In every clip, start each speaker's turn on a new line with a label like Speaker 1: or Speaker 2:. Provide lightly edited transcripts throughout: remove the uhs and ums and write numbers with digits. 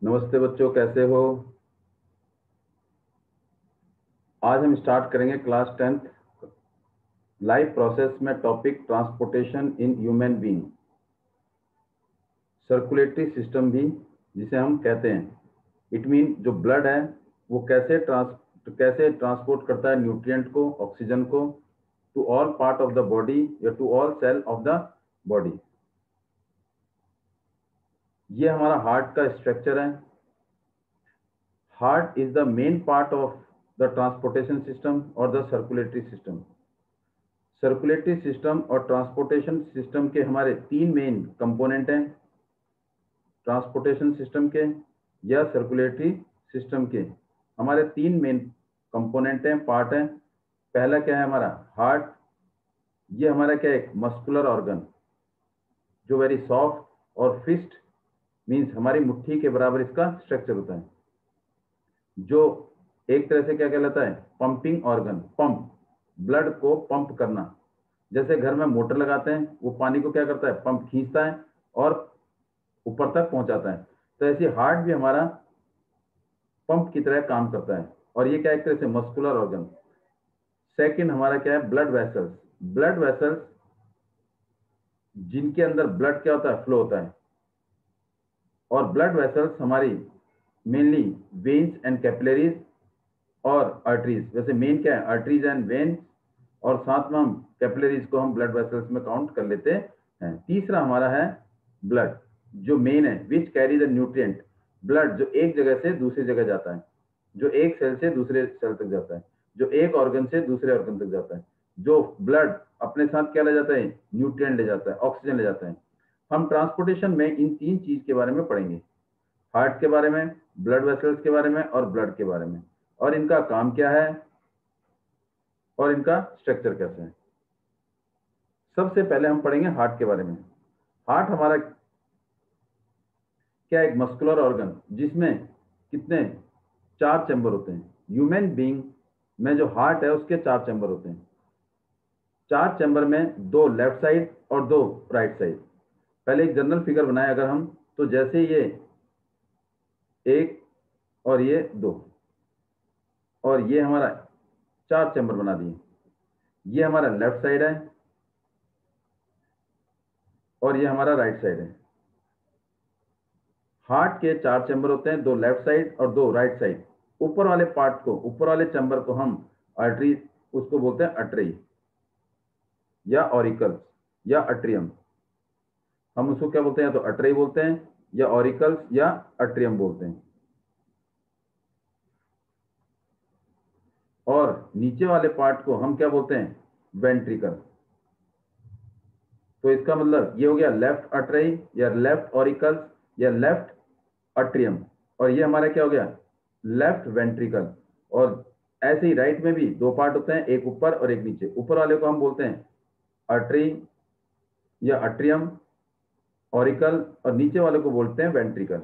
Speaker 1: नमस्ते बच्चों, कैसे हो। आज हम स्टार्ट करेंगे क्लास 10th लाइफ प्रोसेस में topic transportation in human being. Circulatory system भी जिसे हम कहते हैं, इट मीन जो ब्लड है वो कैसे ट्रांसपोर्ट करता है न्यूट्रिएंट को, ऑक्सीजन को to all part of the body या to all cell of the body. ये हमारा हार्ट का स्ट्रक्चर है। Heart is the main part of the transportation system और the circulatory system. Circulatory system और ट्रांसपोर्टेशन सिस्टम के हमारे तीन मेन कंपोनेंट हैं। ट्रांसपोर्टेशन सिस्टम के या सर्कुलेटरी सिस्टम के हमारे तीन मेन कंपोनेंट हैं, पार्ट हैं। पहला क्या है हमारा हार्ट। ये हमारा क्या है, एक मस्कुलर ऑर्गन जो वेरी सॉफ्ट और फिस्ट मीन्स हमारी मुट्ठी के बराबर इसका स्ट्रक्चर होता है, जो एक तरह से क्या कहलाता है, पंपिंग ऑर्गन। पंप, ब्लड को पंप करना। जैसे घर में मोटर लगाते हैं, वो पानी को क्या करता है, पंप खींचता है और ऊपर तक पहुंचाता है। तो ऐसे हार्ट भी हमारा पंप की तरह काम करता है और ये क्या एक तरह से मस्कुलर ऑर्गन। सेकंड हमारा क्या है, ब्लड वेसल्स। ब्लड वेसल्स जिनके अंदर ब्लड क्या होता है, फ्लो होता है। और ब्लड वेसल्स हमारी मेनली वेन्स एंड कैपिलरीज और आर्टरीज। वैसे मेन क्या है, आर्टरीज एंड वेन्स, और साथ में हम कैपिलरीज को हम ब्लड वेसल्स में काउंट कर लेते हैं। तीसरा हमारा है ब्लड, जो मेन है, which carry the nutrient. Blood जो एक जगह से दूसरी जगह जाता है, जो एक सेल से दूसरे सेल तक जाता है, जो एक ऑर्गन से दूसरे ऑर्गन तक जाता है। जो ब्लड अपने साथ क्या ले जाता है, न्यूट्रिएंट ले जाता है, ऑक्सीजन ले जाता है। हम ट्रांसपोर्टेशन में इन तीन चीज के बारे में पढ़ेंगे, हार्ट के बारे में, ब्लड वेसल्स के बारे में और ब्लड के बारे में, और इनका काम क्या है और इनका स्ट्रक्चर कैसे है। सबसे पहले हम पढ़ेंगे हार्ट के बारे में। हार्ट हमारा क्या, एक मस्कुलर ऑर्गन जिसमें कितने, चार चैम्बर होते हैं। ह्यूमन बीइंग में जो हार्ट है उसके चार चैम्बर होते हैं। चार चैम्बर में दो लेफ्ट साइड और दो राइट साइड। पहले एक जनरल फिगर बनाए अगर हम, तो जैसे ये एक और ये दो और ये हमारा चार चैम्बर बना दिए। ये हमारा लेफ्ट साइड है और ये हमारा राइट साइड है। हार्ट के चार चैम्बर होते हैं, दो लेफ्ट साइड और दो राइट साइड। ऊपर वाले पार्ट को, ऊपर वाले चैम्बर को हम आर्टरी, उसको बोलते हैं अट्री या ऑरिकल्स या अट्रियम। हम उसको क्या बोलते हैं, तो अट्री बोलते हैं या ऑरिकल्स या अट्रियम बोलते हैं। और नीचे वाले पार्ट को हम क्या बोलते हैं, वेंट्रिकल। तो इसका मतलब ये हो गया लेफ्ट अट्री या लेफ्ट ऑरिकल्स या लेफ्ट अट्रियम, और ये हमारा क्या हो गया, लेफ्ट वेंट्रिकल। और ऐसे ही राइट में भी दो पार्ट होते हैं, एक ऊपर और एक नीचे। ऊपर वाले को हम बोलते हैं अट्री या अट्रियम, ऑरिकल, और नीचे वाले को बोलते हैं वेंट्रिकल।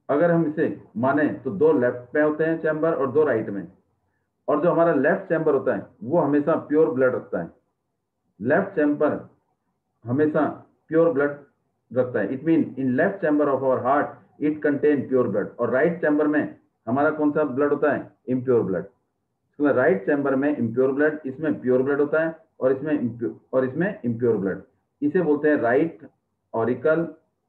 Speaker 1: अगर हम इसे माने तो दो लेफ्ट में होते हैं चैम्बर और दो राइट में। और जो हमारा लेफ्ट चैम्बर होता है वो हमेशा प्योर ब्लड रखता है। लेफ्ट चैम्बर हमेशा प्योर ब्लड रखता है। It mean in left chamber of our heart it contain pure blood. और राइट चैम्बर में हमारा कौन सा ब्लड होता है, इम्प्योर ब्लड। राइट चैम्बर में इम्प्योर ब्लड, इसमें प्योर ब्लड होता है, और इसमें इम्प्योर ब्लड। इसे बोलते हैं right auricle,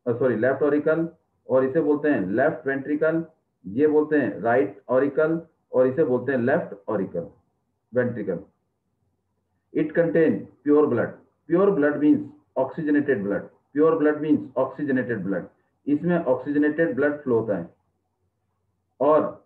Speaker 1: sorry left auricle, और इसे बोलते हैं लेफ्ट वेंट्रिकल। ये बोलते हैं राइट ऑरिकल और इसे बोलते हैं left auricle, ventricle. It contain pure blood. Pure blood means oxygenated blood. Pure blood means oxygenated blood. इसमें ऑक्सीजनेटेड ब्लड फ्लो होता है। और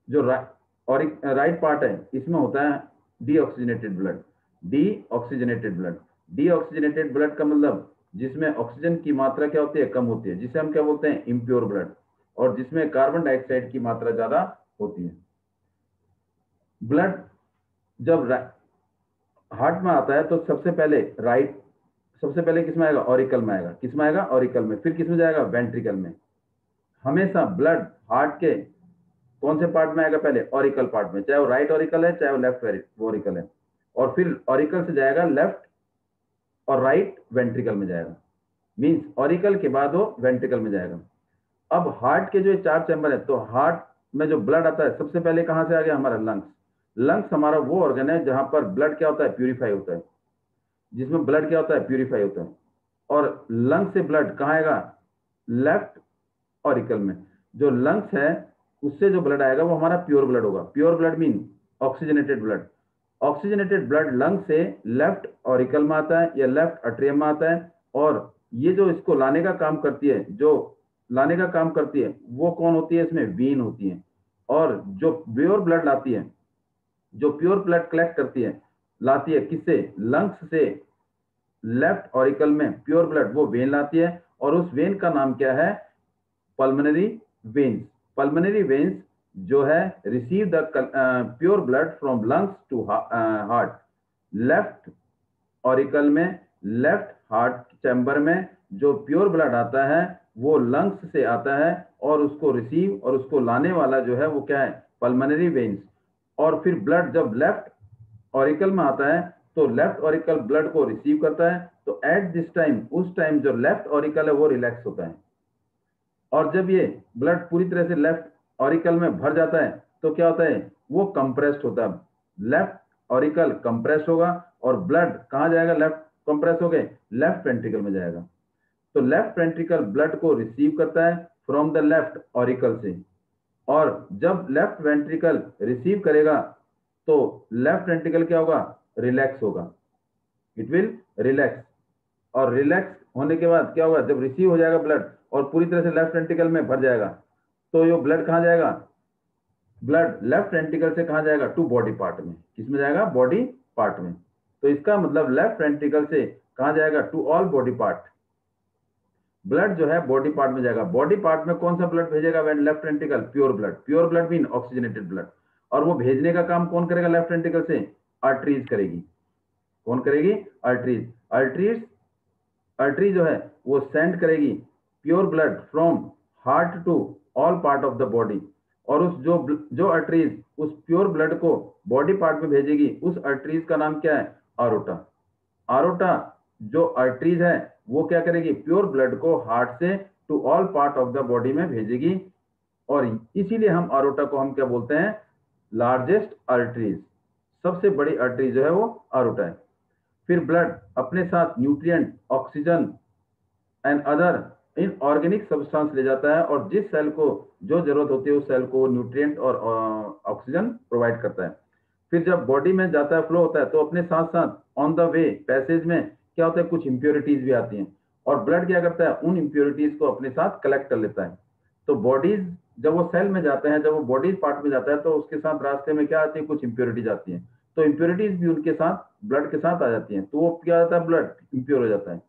Speaker 1: जो राइट पार्ट है इसमें होता है deoxygenated blood. Deoxygenated blood, deoxygenated blood का मतलब जिसमें ऑक्सीजन की मात्रा क्या होती है, कम होती है, जिसे हम क्या बोलते हैं, इम्प्योर ब्लड। और जिसमें कार्बन डाइऑक्साइड की मात्रा ज्यादा होती है। ब्लड जब हार्ट में आता है तो सबसे पहले किसमें आएगा, ऑरिकल में आएगा। किसमें आएगा, ऑरिकल में। फिर किसमें जाएगा, वेंट्रिकल में। हमेशा ब्लड हार्ट के कौन से पार्ट में आएगा, पहले ऑरिकल पार्ट में, चाहे वो राइट ऑरिकल है चाहे वो लेफ्ट ऑरिकल है। और फिर ऑरिकल से जाएगा लेफ्ट और राइट वेंट्रिकल में जाएगा। मींस ऑरिकल के बाद वो वेंट्रिकल में जाएगा। अब हार्ट के जो 4 चैम्बर है, तो हार्ट में जो ब्लड आता है सबसे पहले कहां से आ गया, हमारा लंग्स। लंग्स हमारा वो ऑर्गन है जहां पर ब्लड क्या होता है, प्यूरिफाई होता है, जिसमें ब्लड क्या होता है, प्यूरिफाई होता है। और लंग से ब्लड कहाँ आएगा, लेफ्ट ऑरिकल में। जो लंग्स है उससे जो ब्लड आएगा वो हमारा प्योर ब्लड होगा। Pure blood mean oxygenated blood. Oxygenated blood lung से लेफ्ट ऑरिकल में आता है या लेफ्ट अट्रियम में आता है। और ये जो इसको लाने का काम करती है, जो लाने का काम करती है वो कौन होती है, इसमें वेन होती है। और जो प्योर ब्लड लाती है, जो प्योर ब्लड कलेक्ट करती है, लाती है किससे, लंग्स से लेफ्ट ऑरिकल में प्योर ब्लड वो वेन लाती है। और उस वेन का नाम क्या है, पल्मोनरी वेन्स। पल्मोनरी वेन्स जो है receive the pure blood from lungs to heart. Left auricle में, लेफ्ट हार्ट चैम्बर में जो प्योर ब्लड आता है वो लंग्स से आता है, और उसको रिसीव और उसको लाने वाला जो है वो क्या है, पल्मोनरी वेन्स। और फिर ब्लड जब लेफ्ट ऑरिकल में आता है तो लेफ्ट ऑरिकल ब्लड को रिसीव करता है। तो एट दिस टाइम, उस टाइम जो लेफ्ट ऑरिकल है वो रिलैक्स होता है। और जब ये ब्लड पूरी तरह से लेफ्ट ऑरिकल में भर जाता है तो क्या होता है, वो कंप्रेस्ड होता है। लेफ्ट ऑरिकल कंप्रेस होगा और ब्लड कहां जाएगा, लेफ्ट कंप्रेस हो गए, लेफ्ट वेंट्रिकल में जाएगा। तो लेफ्ट वेंट्रिकल ब्लड को रिसीव करता है फ्रॉम द लेफ्ट ऑरिकल से। और जब लेफ्ट वेंट्रिकल रिसीव करेगा तो लेफ्ट वेंट्रिकल क्या होगा, रिलैक्स होगा, इट विल रिलैक्स। और रिलैक्स होने के बाद क्या होगा, जब रिसीव हो जाएगा ब्लड और पूरी तरह से लेफ्ट वेंट्रिकल में भर जाएगा, तो ये ब्लड कहां जाएगा, ब्लड लेफ्ट वेंट्रिकल से कहां जाएगा, टू बॉडी पार्ट में। किसमें जाएगा, बॉडी पार्ट में। तो इसका मतलब लेफ्ट वेंट्रिकल से कहां जाएगा, to all body part. Blood जो है बॉडी पार्ट में जाएगा। बॉडी पार्ट में कौन सा ब्लड भेजेगा, when left ventricle, pure blood. Pure blood mean oxygenated blood. और वो भेजने का काम कौन करेगा, लेफ्ट वेंट्रिकल से आर्टरीज करेगी। कौन करेगी, आर्टरीज। आर्टरीज, आर्टरी जो है वो सेंड करेगी pure blood from heart to all part of the body. और उस जो आर्टरीज उस प्योर ब्लड को बॉडी पार्ट में भेजेगी, उस आर्टरीज का नाम क्या है, आरोटा। आरोटा जो आर्टरीज है वो क्या करेगी, प्योर ब्लड को हार्ट से to all part of the body में भेजेगी। और इसीलिए हम आरोटा को हम क्या बोलते हैं, लार्जेस्ट आर्टरीज। सबसे बड़ी आर्टरी जो है वो आरोटा है। फिर ब्लड अपने साथ nutrient, oxygen and other in organic substance ले जाता है, और जिस सेल को जो जरूरत होती है उस सेल को न्यूट्रिएंट और ऑक्सीजन प्रोवाइड करता है। फिर जब बॉडी में जाता है, फ्लो होता है, तो अपने साथ साथ ऑन द वे पैसेज में क्या होता है, कुछ इंप्योरिटीज भी आती हैं। और ब्लड क्या करता है, उन इंप्योरिटीज को अपने साथ कलेक्ट कर लेता है। तो बॉडीज जब वो सेल में जाते हैं, जब वो बॉडी पार्ट में जाता है, तो उसके साथ रास्ते में क्या आती है, कुछ इंप्योरिटीज आती हैं। तो इंप्योरिटीज भी उनके साथ ब्लड के साथ आ जाती हैं, तो वो क्या होता है, ब्लड इंप्योर हो जाता है।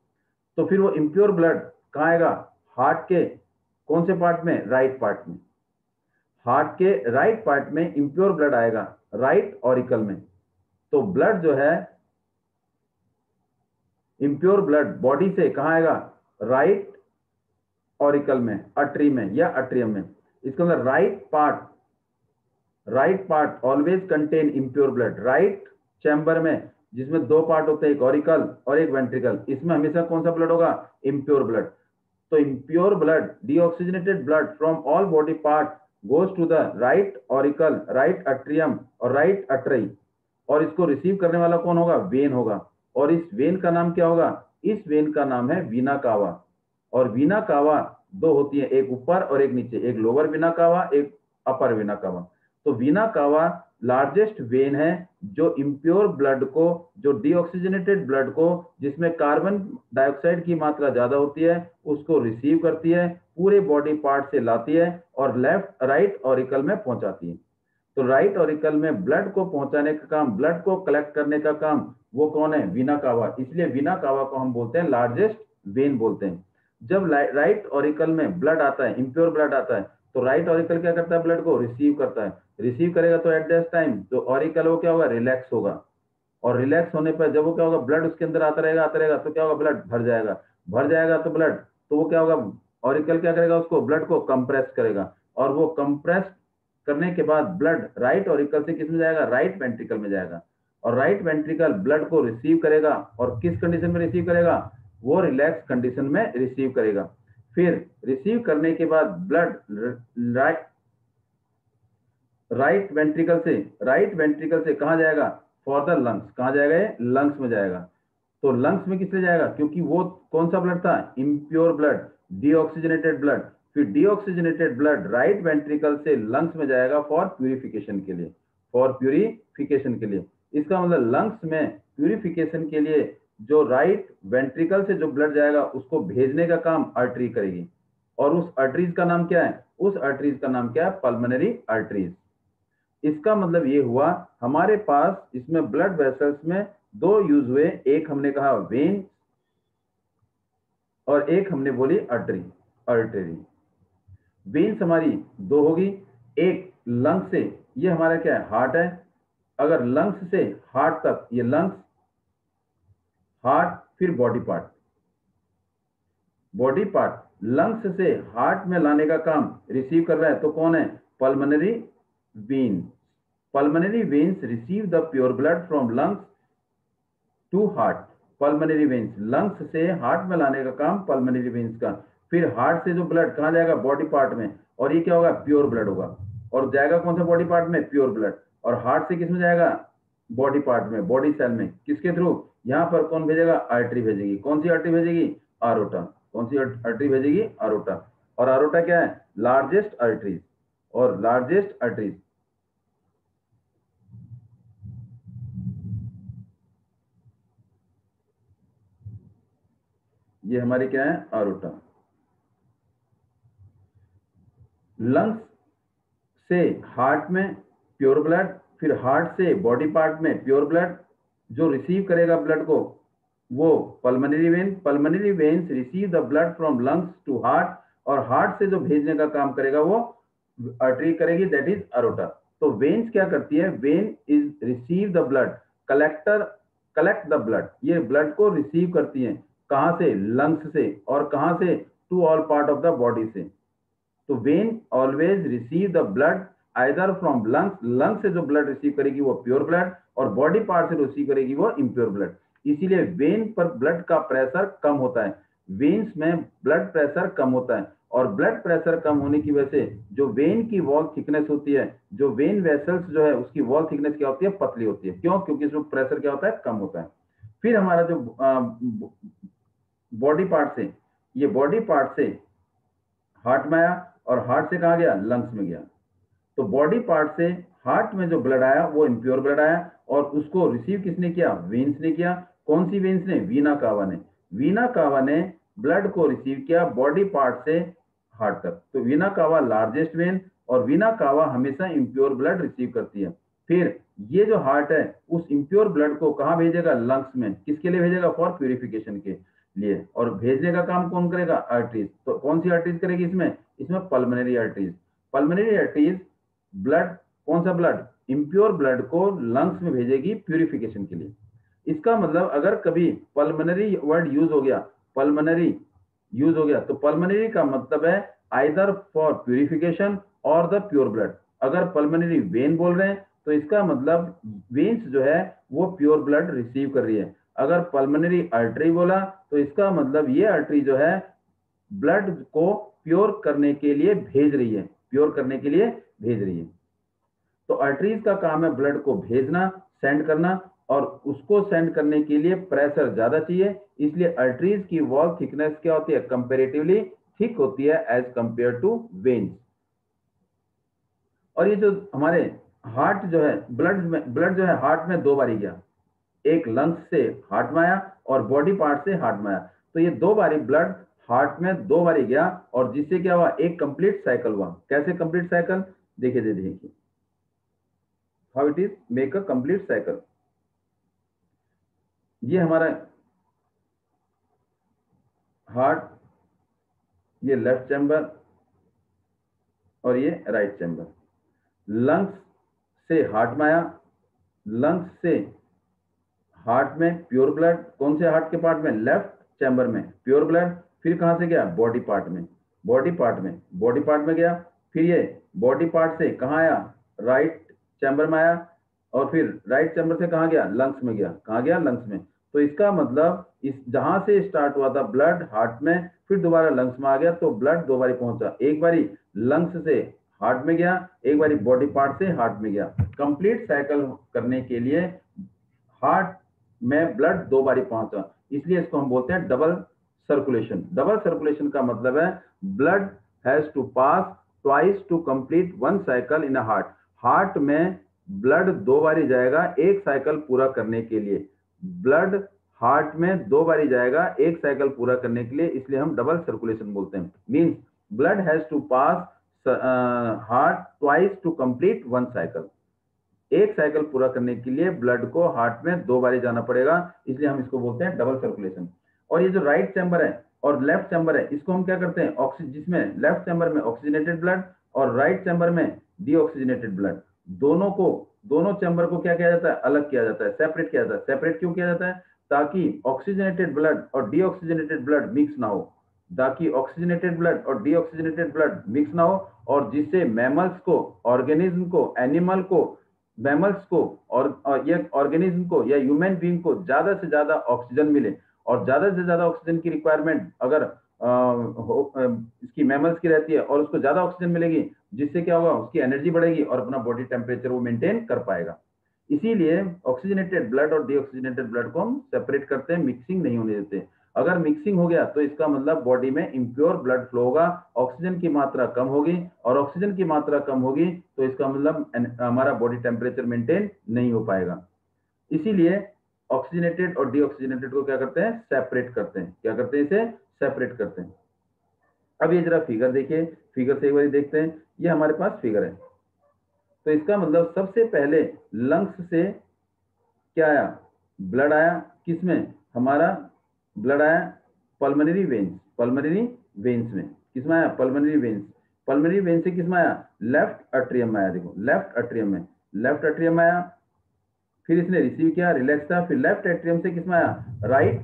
Speaker 1: तो फिर वो इंप्योर ब्लड कहाँ आएगा, हार्ट के कौन से पार्ट में, राइट पार्ट में। हार्ट के राइट पार्ट में इंप्योर ब्लड आएगा, राइट ऑरिकल में। तो ब्लड जो है, इंप्योर ब्लड बॉडी से कहाँ आएगा, राइट ऑरिकल में, अट्री में या अट्रियम में। इसका मतलब right part always contain impure blood. Right chamber में जिसमें दो पार्ट होते हैं, एक ऑरिकल और एक वेंट्रिकल, इसमें हमेशा कौन सा ब्लड होगा, इंप्योर ब्लड। तो impure blood, deoxygenated blood from all body part goes to the right auricle, right atrium और राइट अट्री। और इसको रिसीव करने वाला कौन होगा, वेन होगा। और इस वेन का नाम क्या होगा, इस वेन का नाम है वीना कावा। और वीना कावा दो होती है, एक ऊपर और एक नीचे, एक लोअर वीना कावा, एक अपर वीना कावा। तो वीना कावा लार्जेस्ट वेन है जो इंप्योर ब्लड को, जो डीऑक्सीजनेटेड ब्लड को, जिसमें कार्बन डाइऑक्साइड की मात्रा ज्यादा होती है, उसको रिसीव करती है, पूरे बॉडी पार्ट से लाती है और लेफ्ट राइट ऑरिकल में पहुंचाती है। तो राइट ऑरिकल में ब्लड को पहुंचाने का काम, ब्लड को कलेक्ट करने का काम वो कौन है, वीना कावा। इसलिए वीना कावा को हम बोलते हैं लार्जेस्ट वेन बोलते हैं। जब राइट ऑरिकल में ब्लड आता है, इंप्योर ब्लड आता है, तो राइट ऑरिकल क्या करता है, ब्लड को रिसीव करता है। रिसीव करेगा तो एट दिस टाइम जो ऑरिकल वो क्या होगा, रिलैक्स होगा। और रिलैक्स होने पर जब वो क्या होगा, ब्लड उसके अंदर आता रहेगा, तो क्या होगा, ब्लड भर जाएगा तो ब्लड, तो वो क्या होगा, ऑरिकल क्या करेगा, उसको ब्लड को कंप्रेस करेगा। और वो कंप्रेस करने के बाद ब्लड राइट ऑरिकल से किस में जाएगा, राइट वेंट्रिकल में जाएगा। और राइट वेंट्रिकल ब्लड को रिसीव करेगा, और किस कंडीशन में रिसीव करेगा, वो रिलैक्स कंडीशन में रिसीव करेगा। फिर रिसीव करने के बाद ब्लड राइट वेंट्रिकल से कहाँ जाएगा? For the lungs. कहाँ जाएगा? ये लंग्स में जाएगा। तो लंग्स में किससे जाएगा? क्योंकि वो कौन सा ब्लड था? Impure blood, deoxygenated blood. फिर डीऑक्सीजनेटेड ब्लड राइट वेंट्रिकल से लंग्स में जाएगा फॉर प्यूरिफिकेशन के लिए, इसका मतलब लंग्स में प्यूरिफिकेशन के लिए जो राइट वेंट्रिकल से जो ब्लड जाएगा उसको भेजने का काम आर्टरी करेगी। और उस आर्टरीज का नाम क्या है? उस आर्टरीज का नाम क्या है? Pulmonary arteries. इसका मतलब ये हुआ हमारे पास इसमें ब्लड वेसल्स में दो यूज हुए, एक हमने कहा वेन और एक हमने बोली आर्टरी। वेन्स हमारी दो होगी, एक लंग्स से, ये हमारा क्या है? हार्ट है। अगर लंग्स से हार्ट तक, ये लंग्स, हार्ट, फिर बॉडी पार्ट लंग्स से हार्ट में लाने का काम रिसीव कर रहा है तो कौन है? Pulmonary vein. Pulmonary veins receive the pure blood from lungs to heart. Pulmonary veins lungs से हार्ट में लाने का काम पल्मोनरी वेन्स का। फिर हार्ट से जो ब्लड कहाँ जाएगा? बॉडी पार्ट में, और ये क्या होगा? प्योर ब्लड होगा। और जाएगा कौन सा बॉडी पार्ट में? Pure blood. और हार्ट से किस में जाएगा? बॉडी पार्ट में, बॉडी सेल में। किसके थ्रू? यहाँ पर कौन भेजेगा? आर्टरी भेजेगी। कौन सी आर्टरी भेजेगी? आरोटा। कौन सी आर्टरी भेजेगी? आरोटा। और आरोटा क्या है? Largest arteries. और लार्जेस्ट आर्टरीज ये हमारी क्या है? आरोटा। लंग्स से हार्ट में प्योर ब्लड, फिर हार्ट से बॉडी पार्ट में प्योर ब्लड। जो रिसीव करेगा ब्लड को वो pulmonary veins receive the blood from lungs to heart. और हार्ट से जो भेजने का काम करेगा वो आर्टरी करेगी, दैट इज अरोटा। तो वेन्स क्या करती है? Vein is receive the blood, collect the blood. ये ब्लड को रिसीव करती है कहां से? लंग्स से। और कहां से? To all part of the body से। तो vein always receive the blood either from lungs से जो ब्लड रिसीव करेगी वो प्योर ब्लड, और बॉडी पार्ट से रिसीव करेगी वो इम्प्योर ब्लड। इसीलिए वेन पर ब्लड का प्रेशर कम होता है, वेन्स में ब्लड प्रेशर कम होता है। और ब्लड प्रेशर कम होने की वजह से जो वेन की वॉल थिकनेस होती है, जो वेन वेसल्स जो है उसकी वॉल थिकनेस क्या होती है? पतली होती है। क्यों? क्योंकि इसमें प्रेशर क्या होता है? कम होता है। फिर हमारा जो बॉडी पार्ट से, ये बॉडी पार्ट से हार्ट में आया, और हार्ट से कहा गया? लंग्स में गया। तो बॉडी पार्ट से हार्ट में जो ब्लड आया वो इम्प्योर ब्लड आया, और उसको रिसीव किसने किया? वेन्स ने किया। कौन सी वेन्स ने? वीना कावा ने। वीना कावा ने ब्लड को रिसीव किया बॉडी पार्ट से हार्ट तक। तो वीना कावा लार्जेस्ट वेन, और वीना कावा हमेशा इम्प्योर ब्लड रिसीव करती है। फिर ये जो हार्ट है उस इम्प्योर ब्लड को कहाँ भेजेगा? लंग्स में। किसके लिए भेजेगा? फॉर प्यूरिफिकेशन के लिए। और भेजने का काम कौन करेगा? आर्टरीज। तो कौन सी आर्टरीज करेगी इसमें? इसमें pulmonary arteries. Pulmonary arteries blood, कौन सा ब्लड? इम्प्योर ब्लड को लंग्स में भेजेगी प्यूरिफिकेशन के लिए। इसका मतलब अगर कभी पल्मोनरी वर्ड यूज हो गया, पल्मोनरी यूज हो गया, तो पल्मोनरी का मतलब है आइदर फॉर प्यूरिफिकेशन और द प्योर ब्लड। अगर पल्मोनरी वेन बोल रहे हैं तो इसका मतलब वेन्स जो है वो प्योर ब्लड रिसीव कर रही है। अगर पल्मोनरी आर्टरी बोला तो इसका मतलब ये आर्टरी जो है ब्लड को प्योर करने के लिए भेज रही है, प्योर करने के लिए भेज रही है। तो आर्टरीज का काम है ब्लड को भेजना, सेंड करना, और उसको सेंड करने के लिए प्रेशर ज्यादा चाहिए। इसलिए आर्टरीज की वॉल थिकनेस क्या होती है? कंपेरेटिवली थिक होती है एज कंपेयर टू वेन्स। और ये जो हमारे हार्ट जो है, ब्लड जो है हार्ट में दो बारी गया, एक लंग्स से हार्ट में आया और बॉडी पार्ट से हार्ट में आया। तो ये दो बारी ब्लड हार्ट में दो बारी गया, और जिससे क्या हुआ? एक कंप्लीट साइकिल हुआ। कैसे कंप्लीट साइकिल? देखिए how it is make a complete cycle. ये हमारा हार्ट, ये लेफ्ट चैम्बर और ये राइट चैम्बर। लंग्स से हार्ट में आया, लंग्स से हार्ट में प्योर ब्लड, कौन से हार्ट के पार्ट में? लेफ्ट चैम्बर में प्योर ब्लड। फिर कहां से गया? बॉडी पार्ट में, बॉडी पार्ट में गया। फिर ये बॉडी पार्ट से कहां आया? राइट चैम्बर में आया, और फिर राइट चैम्बर से कहां गया? लंग्स में गया। कहां गया? लंग्स में। तो इसका मतलब इस जहां से स्टार्ट हुआ था ब्लड हार्ट में, फिर दोबारा लंग्स में आ गया, तो ब्लड दो बारी पहुंचा, एक बारी लंग्स से हार्ट में गया, एक बारी बॉडी पार्ट से हार्ट में गया। कंप्लीट साइकिल करने के लिए हार्ट में ब्लड दो बारी पहुंचा, इसलिए इसको हम बोलते हैं डबल सर्कुलेशन। डबल सर्कुलेशन का मतलब है blood has to pass twice to complete one cycle in a heart. Heart में ब्लड दो बारी जाएगा एक साइकिल पूरा करने के लिए। ब्लड हार्ट में दो बारी जाएगा एक साइकिल पूरा करने के लिए, इसलिए हम डबल सर्कुलेशन बोलते हैं। Means blood has to pass heart twice to complete one cycle. एक साइकिल पूरा करने के लिए ब्लड को हार्ट में दो बारी जाना पड़ेगा, इसलिए हम इसको बोलते हैं डबल सर्कुलेशन। और ये जो राइट चैम्बर है और लेफ्ट चैम्बर है, इसको हम क्या करते हैं, ऑक्सीजन, जिसमें लेफ्ट चैम्बर में ऑक्सीजनेटेड ब्लड और राइट चैम्बर में डीऑक्सीजनेटेड ब्लड, दोनों चैम्बर को क्या किया जाता है, अलग किया जाता है, सेपरेट किया जाता है। सेपरेट क्यों किया जाता है? ताकि ऑक्सीजनेटेड ब्लड और डीऑक्सीजनेटेड ब्लड मिक्स ना हो, ताकि ऑक्सीजनेटेड ब्लड और डीऑक्सीजनेटेड ब्लड मिक्स ना हो, और जिससे मैमल्स को, ऑर्गेनिज्म को, एनिमल को, मैमल्स को और ये ऑर्गेनिज्म को या ह्यूमन बीइंग को ज्यादा से ज्यादा ऑक्सीजन मिले। और ज्यादा से ज्यादा ऑक्सीजन की रिक्वायरमेंट अगर इसकी मैमल्स की रहती है और उसको ज्यादा ऑक्सीजन मिलेगी, जिससे क्या होगा, उसकी एनर्जी बढ़ेगी और अपना बॉडी टेम्परेचर वो मेंटेन कर पाएगा। इसीलिए ऑक्सीजनेटेड ब्लड और डीऑक्सीजनेटेड ब्लड को हम सेपरेट करते हैं, मिक्सिंग नहीं होने देते। अगर मिक्सिंग हो गया तो इसका मतलब बॉडी में इम्प्योर ब्लड फ्लो होगा, ऑक्सीजन की मात्रा कम होगी, और ऑक्सीजन की मात्रा कम होगी तो इसका मतलब हमारा बॉडी टेम्परेचर मेंटेन नहीं हो पाएगा। इसीलिए ऑक्सीजनेटेड और डीऑक्सीजनेटेड को क्या करते हैं, सेपरेट करते हैं। क्या करते हैं, इसे सेपरेट करते हैं। अब ये जरा फिगर देखिए, फिगर से एक बार देखते हैं। ये हमारे पास फिगर है, तो इसका मतलब सबसे पहले लंग्स से क्या आया, ब्लड आया। किसमें, हमारा ब्लड आया पल्मोनरी वेन्स, पल्मोनरी वेन्स में। किसमें आया, पल्मोनरी वेन्स। पल्मोनरी वेन से किसमें आया, लेफ्ट अट्रियम में आया। देखो लेफ्ट अट्रियम में, लेफ्ट अट्रियम में आया। फिर इसने रिसीव किया, रिलैक्स था, फिर लेफ्ट एट्रियम से किसमें आया, राइट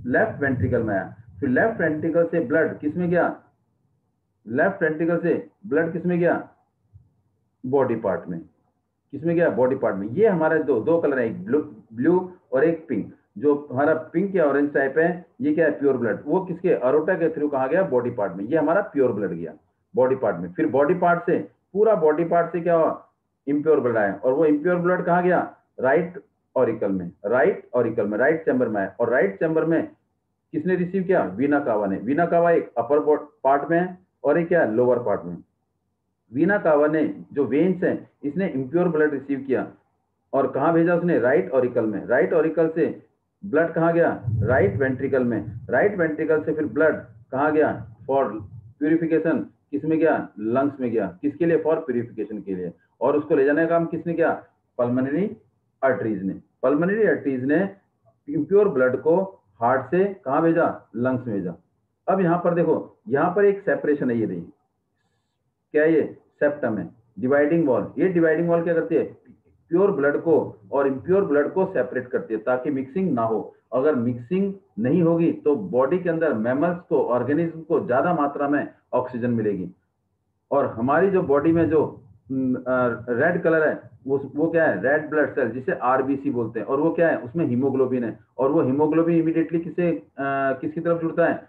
Speaker 1: लेफ्ट वेंट्रिकल में आया। फिर लेफ्ट वेंट्रिकल से ब्लड किसमें गया, लेफ्ट वेंट्रिकल से ब्लड किसमें गया, बॉडी पार्ट में। किसमें गया, बॉडी पार्ट में। ये हमारे दो दो कलर है, एक ब्लू और एक पिंक। जो हमारा पिंक या ऑरेंज टाइप है, ये क्या है, प्योर ब्लड। वो किसके, अरोटा के थ्रू कहा गया, बॉडी पार्ट में। ये हमारा प्योर ब्लड गया बॉडी पार्ट में। फिर बॉडी पार्ट से, पूरा बॉडी पार्ट से क्या हुआ, इम्प्योर ब्लड आया। और वो इम्प्योर ब्लड कहाँ गया, राइट ऑरिकल में, राइट ऑरिकल में, राइट चैम्बर में आया। और राइट चैम्बर में किसने रिसीव किया, वीना कावा ने। वीना कावा एक अपर पार्ट में है और एक क्या, लोअर पार्ट में। वीना कावा ने जो वेन्स है, इसने इम्प्योर ब्लड रिसीव किया और कहां भेजा उसने, राइट ऑरिकल में। राइट ऑरिकल से ब्लड कहां गया, राइट वेंट्रिकल में। राइट वेंट्रिकल से फिर ब्लड कहां गया, फॉर प्यूरिफिकेशन, किसमें गया, लंग्स में गया। किसके लिए, फॉर प्यूरिफिकेशन के लिए। और उसको ले जाने का काम किसने किया, पल्मोनरी आर्टरीज ने। पल्मोनरी आर्टरीज ने इम्प्योर ब्लड को हार्ट से कहां भेजा, लंग्स में भेजा। अब यहां पर देखो, यहां पर एक सेपरेशन है, ये देखिए क्या, ये सेप्टम है, डिवाइडिंग वॉल। ये डिवाइडिंग वॉल क्या करती है, प्योर ब्लड को और इम्प्योर ब्लड को सेपरेट करती है, ताकि मिक्सिंग ना हो। अगर मिक्सिंग नहीं होगी तो बॉडी के अंदर मैमल्स को, ऑर्गेनिज्म को ज्यादा मात्रा में ऑक्सीजन मिलेगी। और हमारी जो बॉडी में जो रेड कलर है, वो क्या है, रेड ब्लड सेल, जिसे आरबीसी बोलते हैं। और वो क्या है, उसमें हीमोग्लोबिन है। और वो हीमोग्लोबिन इमीडिएटली किसकी तरफ जुड़ता है,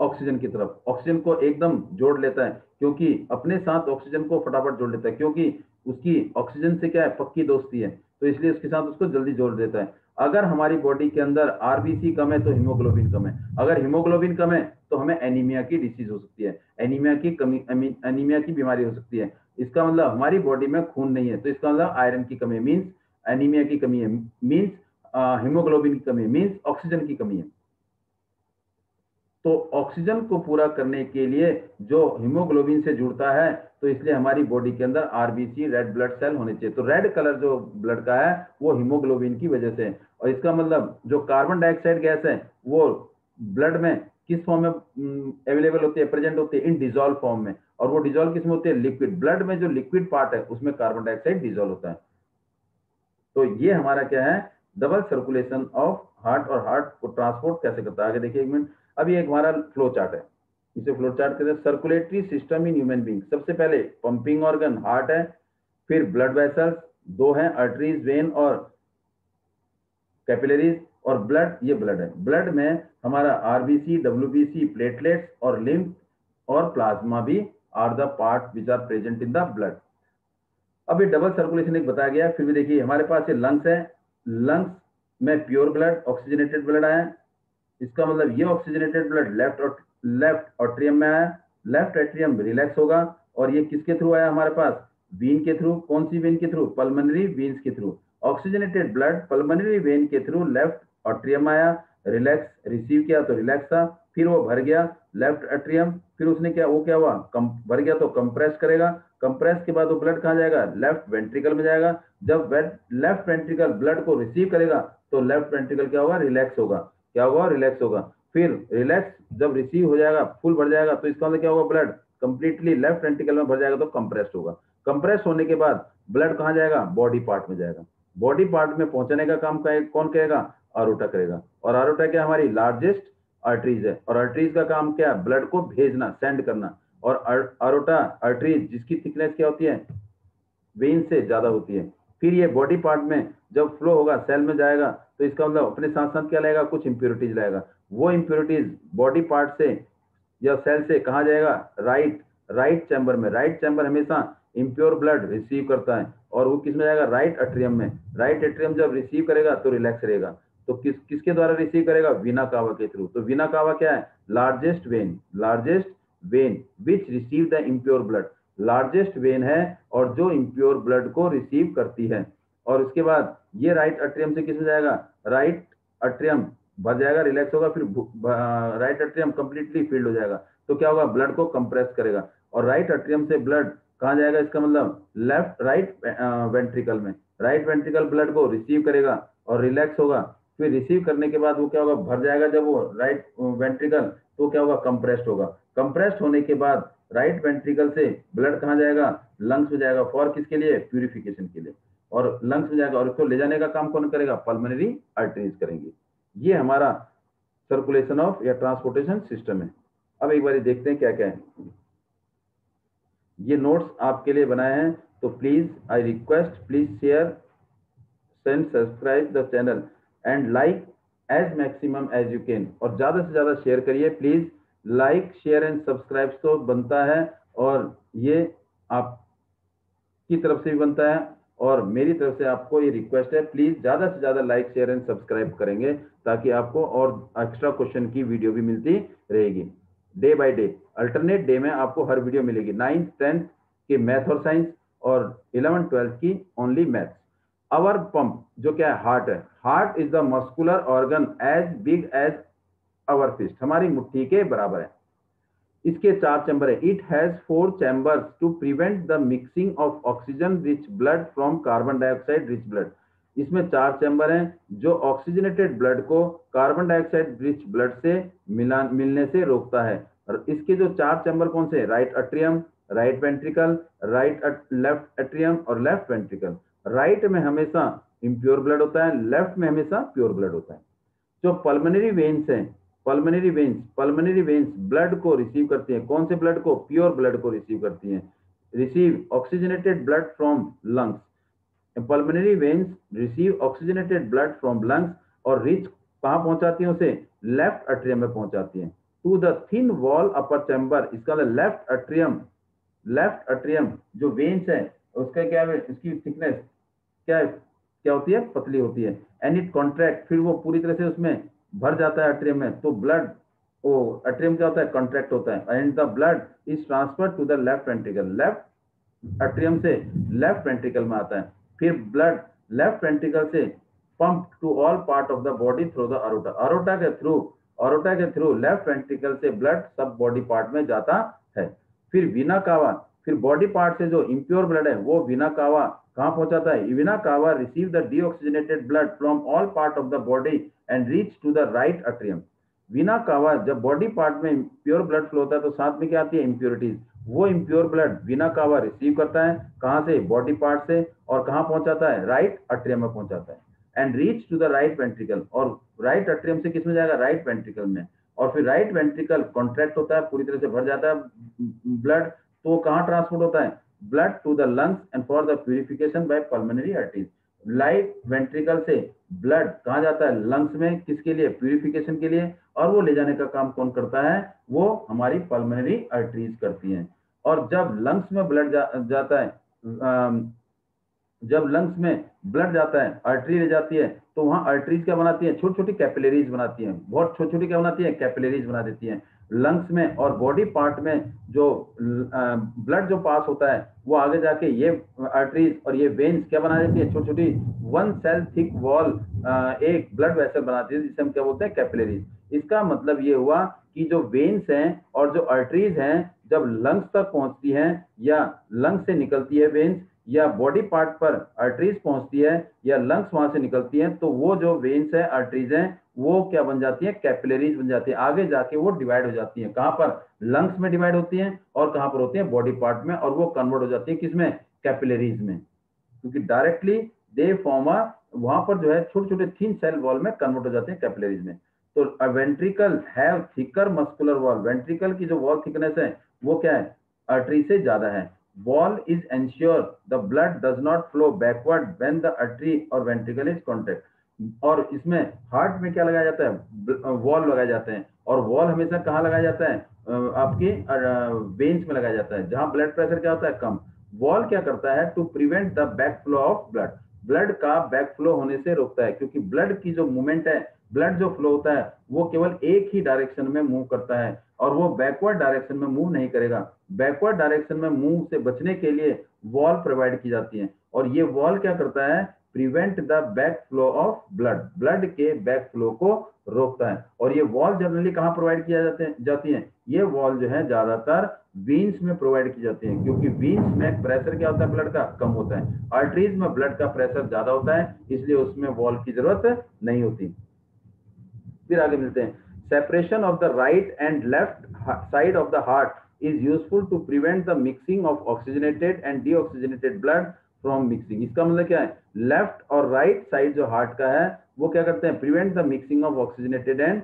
Speaker 1: ऑक्सीजन की तरफ। ऑक्सीजन को एकदम जोड़ लेता है, क्योंकि अपने साथ ऑक्सीजन को फटाफट जोड़ लेता है, क्योंकि उसकी ऑक्सीजन से क्या है, पक्की दोस्ती है, तो इसलिए उसके साथ उसको जल्दी जोड़ देता है। अगर हमारी बॉडी के अंदर आरबीसी कम है तो हीमोग्लोबिन कम है। अगर हीमोग्लोबिन कम है तो हमें एनीमिया की डिसीज हो सकती है, एनीमिया की कमी, एनीमिया की बीमारी हो सकती है। इसका मतलब हमारी बॉडी में खून नहीं है, तो इसका मतलब आयरन की कमी मीन्स एनीमिया की कमी है, मीन्स हीमोग्लोबिन की कमी मीन्स ऑक्सीजन की कमी है। तो ऑक्सीजन को पूरा करने के लिए जो हीमोग्लोबिन से जुड़ता है, तो इसलिए हमारी बॉडी के अंदर आरबीसी, रेड ब्लड सेल होने चाहिए। तो रेड कलर जो ब्लड का है वो हीमोग्लोबिन की वजह से। और इसका मतलब जो कार्बन डाइऑक्साइड गैस है वो ब्लड में किस फॉर्म में अवेलेबल होती है, प्रेजेंट होती है, इन डिजोल्व फॉर्म में। और वो डिजोल्व किसमें होती है, लिक्विड। ब्लड में जो लिक्विड पार्ट है उसमें कार्बन डाइऑक्साइड डिजोल्व होता है। तो ये हमारा क्या है, डबल सर्कुलेशन ऑफ हार्ट, और हार्ट को ट्रांसपोर्ट कैसे करता है, आगे देखिए एक मिनट। अभी एक हमारा फ्लो चार्ट है, इसे फ्लो चार्ट कहते हैं। Circulatory system in human being, सबसे पहले पंपिंग ऑर्गन हार्ट है, फिर ब्लड वेसल्स दो हैं, आर्टरीज, वेन और कैपिलरीज। और ब्लड, ये ब्लड है, ब्लड में हमारा आरबीसी, डब्ल्यूबीसी, प्लेटलेट्स और लिम्फ और प्लाज्मा भी are the part which are present in the blood. अब ये डबल सर्कुलेशन एक बताया गया। फिर भी देखिए हमारे पास ये लंग्स है, लंग्स में प्योर ब्लड, ऑक्सीजनेटेड ब्लड आया, इसका मतलब ये ऑक्सीजनेटेड ब्लड लेफ्ट एट्रियम में आया, लेफ्ट एट्रियम रिलैक्स होगा, और ये किसके थ्रू आया हमारे पास, वेन के थ्रू। कौन सी वेन के थ्रू, पल्मोनरी वेन्स के through. Oxygenated blood pulmonary vein के थ्रू लेफ्ट एट्रियम आया, रिलैक्स रिसीव किया तो रिलैक्स था, फिर वो भर गया लेफ्ट एट्रियम, फिर उसने क्या, वो क्या हुआ, भर गया तो कंप्रेस करेगा, कंप्रेस के बाद वो ब्लड कहाँ जाएगा, लेफ्ट वेंट्रिकल में जाएगा। जब लेफ्ट वेंट्रिकल ब्लड को रिसीव करेगा तो लेफ्ट वेंट्रिकल क्या होगा, रिलैक्स होगा, क्या होगा, रिलैक्स होगा। फिर रिलैक्स जब रिसीव हो जाएगा, फुल भर जाएगा, तो इसका मतलब क्या होगा, ब्लड कंप्लीटली लेफ्ट वेंट्रिकल में भर जाएगा तो कंप्रेस्ड होगा। कंप्रेस होने के बाद ब्लड कहाँ जाएगा, बॉडी पार्ट में जाएगा। बॉडी पार्ट में पहुंचाने का काम कौन करेगा, आरोटा करेगा। और आरोटा क्या हमारी लार्जेस्ट आर्टरीज है, और आर्टरीज का काम क्या है, ब्लड को भेजना, सेंड करना। और आरोटा आर्टरीज जिसकी थिकनेस क्या होती है, वेन से ज्यादा होती है। फिर ये बॉडी पार्ट में जब फ्लो होगा, सेल में जाएगा, तो इसका मतलब अपने साथ साथ क्या लाएगा, कुछ इंप्योरिटीज लाएगा। वो इंप्योरिटीज बॉडी पार्ट से या सेल से कहाँ जाएगा, राइट चैम्बर में। राइट चैम्बर हमेशा इंप्योर ब्लड रिसीव करता है, और वो किस में जाएगा, राइट एट्रियम में। राइट एट्रियम जब रिसीव करेगा तो रिलैक्स रहेगा। तो किसके द्वारा रिसीव करेगा, वीना कावा के थ्रू। तो वीना कावा क्या है, largest when which receive the impure blood, largest when है और जो इंप्योर ब्लड को रिसीव करती है। और उसके बाद ये राइट एट्रियम से किस में जाएगा, राइट एट्रियम भर जाएगा, रिलैक्स होगा, फिर राइट एट्रियम कंप्लीटली फील्ड हो जाएगा, तो क्या होगा, ब्लड को कंप्रेस करेगा। और राइट एट्रियम से ब्लड कहाँ जाएगा, इसका मतलब राइट वेंट्रिकल में। राइट वेंट्रिकल ब्लड को रिसीव करेगा और रिलैक्स होगा, फिर रिसीव करने के बाद वो क्या होगा, भर जाएगा जब वो राइट वेंट्रिकल, तो क्या होगा, कंप्रेस्ड होगा। कंप्रेस्ड होने के बाद राइट वेंट्रिकल से ब्लड कहाँ जाएगा, लंग्स में जाएगा, फॉर किसके लिए, प्यूरिफिकेशन के लिए, और लंग्स में जाएगा। और इसको ले जाने का काम कौन करेगा, पल्मोनरी आर्टरीज करेंगे। ये हमारा सर्कुलेशन ऑफ या ट्रांसपोर्टेशन सिस्टम है। अब एक बार देखते हैं क्या क्या है। ये नोट्स आपके लिए बनाए हैं, तो please I request, please share, send, subscribe the channel and like as maximum as you can. और ज्यादा से ज्यादा शेयर करिए please. Like share and subscribe तो बनता है, और ये आपकी तरफ से भी बनता है, और मेरी तरफ से आपको ये रिक्वेस्ट है, प्लीज ज्यादा से ज्यादा लाइक शेयर एंड सब्सक्राइब करेंगे, ताकि आपको और एक्स्ट्रा क्वेश्चन की वीडियो भी मिलती रहेगी day by day. Alternate day में आपको हर वीडियो मिलेगी, 9th 10th के मैथ और साइंस, और 11th 12th की ओनली मैथ। आवर पंप जो क्या है, हार्ट है। Heart is the muscular organ as big as our fist, हमारी मुट्ठी के बराबर है। इसके 4 चैम्बर है। It has 4 chambers to prevent the mixing of oxygen rich blood from carbon dioxide rich blood. इसमें 4 चैम्बर हैं जो ऑक्सीजनेटेड ब्लड को कार्बन डाइऑक्साइड रिच ब्लड से मिलने से रोकता है। और इसके जो 4 चैम्बर कौन से, right atrium, right ventricle, left atrium और लेफ्ट वेंट्रिकल। राइट में हमेशा इम्प्योर ब्लड होता है, लेफ्ट में हमेशा प्योर ब्लड होता है। जो पल्मोनरी वेन्स हैं, पल्मोनरी वेन्स ब्लड को रिसीव करती हैं। कौन से ब्लड को, प्योर ब्लड को रिसीव करती हैं। Receive oxygenated blood from lungs. Pulmonary veins receive oxygenated blood from lungs और रिच कहां पहुंचाती हैं उसे, लेफ्ट एट्रियम में पहुंचाती हैं, to the thin wall upper chamber. इसका लेफ्ट एट्रियम जो वेन्स है उसका क्या है, इसकी थिकनेस क्या होती है, पतली होती है। एंड इट कॉन्ट्रैक्ट, फिर वो पूरी तरह से उसमें भर जाता है एट्रियम में, तो ब्लड, वो एट्रियम क्या होता है, कॉन्ट्रैक्ट होता है, and the blood is transfer to the left ventricle. Left atrium से लेफ्ट वेंट्रिकल में आता है। फिर ब्लड लेफ्ट वेंट्रिकल से pump to all part of the body through the aorta. Aorta के थ्रू लेफ्ट वेंट्रिकल से ब्लड सब body part में जाता है। फिर वीना कावा, फिर बॉडी पार्ट से जो इंप्योर ब्लड है वो वीना कावा कहां पहुंचाता है, vena cava receive the deoxygenated blood from all part of the body and reach to the right atrium. Vena cava जब बॉडी पार्ट में प्योर ब्लड फ्लो होता है तो साथ में क्या आती है, इंप्योरिटीज। वो impure blood Veena cava receive करता है, कहां से, बॉडी पार्ट से, और कहां पहुंचाता है, राइट एट्रियम में पहुंचाता है, and reach to the right ventricle. और राइट एट्रियम से किस में जाएगा, राइट वेंट्रिकल में। और फिर राइट वेंट्रिकल कॉन्ट्रैक्ट होता है, पूरी तरह से भर जाता है ब्लड, तो कहां ट्रांसपोर्ट होता है, blood to the lungs and for the purification by pulmonary arteries. Right ventricle से ब्लड कहाँ जाता है, लंग्स में, किसके लिए, प्यूरिफिकेशन के लिए, और वो ले जाने का काम कौन करता है, वो हमारी पल्मोनरी आर्टरीज करती हैं। और जब लंग्स में ब्लड जाता है, जब लंग्स में ब्लड जाता है, आर्टरी ले जाती है, तो वहां आर्टरीज क्या बनाती है, छोटी छोटी कैपिलरीज बनाती हैं, बहुत छोटी छोटी क्या बनाती है, कैपिलरीज बना देती हैं लंग्स में। और बॉडी पार्ट में जो ब्लड जो पास होता है वो आगे जाके ये आर्टरीज और ये वेन्स क्या बना देती है, छोटी छोटी 1 सेल थिक वॉल एक ब्लड वेसल बनाती है, जिसे हम क्या बोलते हैं, कैपिलरीज। इसका मतलब ये हुआ कि जो वेन्स हैं और जो आर्टरीज हैं, जब लंग्स तक पहुंचती हैं या लंग्स से निकलती है वेन्स, या बॉडी पार्ट पर आर्टरीज पहुंचती है या लंग्स वहां से निकलती हैं, तो वो जो वेन्स है, आर्टरीज हैं, वो क्या बन जाती है, कैपिलरीज बन जाती है। आगे जाके वो डिवाइड हो जाती हैं, कहां पर, लंग्स में डिवाइड होती हैं, और कहां पर होती है, बॉडी पार्ट में, और वो कन्वर्ट हो जाती है किसमें, कैपिलरीज में। क्योंकि डायरेक्टली दे फॉर्म वहां पर जो है छोटे छोटे थिन सेल वॉल में कन्वर्ट हो जाते हैं कैपिलरीज में। तो ventricle have thicker muscular wall, ventricle की जो वॉल थिकनेस है वो क्या है, आर्टरी से ज्यादा है। Wall is ensure the blood does not flow backward when the artery और वेंट्रिकल इज कॉन्टेक्ट। और इसमें हार्ट में क्या लगाया जाता है, वॉल लगाए जाते हैं, और वॉल हमेशा कहाँ लगाया जाता है, आपके वेन्स में लगाया जाता है, जहां ब्लड प्रेशर क्या होता है, कम। वॉल क्या करता है, to prevent the back flow of blood, blood का बैक फ्लो होने से रोकता है, क्योंकि ब्लड की जो मूवमेंट है, ब्लड जो फ्लो होता है वो केवल एक ही डायरेक्शन में मूव करता है, और वो बैकवर्ड डायरेक्शन में मूव नहीं करेगा। बैकवर्ड डायरेक्शन में मूव से बचने के लिए वॉल प्रोवाइड की जाती है, और ये वॉल क्या करता है, prevent the back flow of blood, blood के बैक फ्लो को रोकता है। और ये वॉल जनरली कहाँ प्रोवाइड किया जाती है, ये वॉल जो है ज्यादातर वीन्स में प्रोवाइड की जाती है, क्योंकि वीन्स में प्रेशर क्या होता है, ब्लड का कम होता है। आर्टरीज में ब्लड का प्रेशर ज्यादा होता है, इसलिए उसमें वॉल की जरूरत नहीं होती। फिर आगे मिलते हैं, separation of the right and left side of the heart is useful to prevent the mixing of oxygenated and deoxygenated blood from mixing. इसका मतलब क्या है, लेफ्ट और राइट साइड जो हार्ट का है वो क्या करते हैं, prevent the mixing of oxygenated and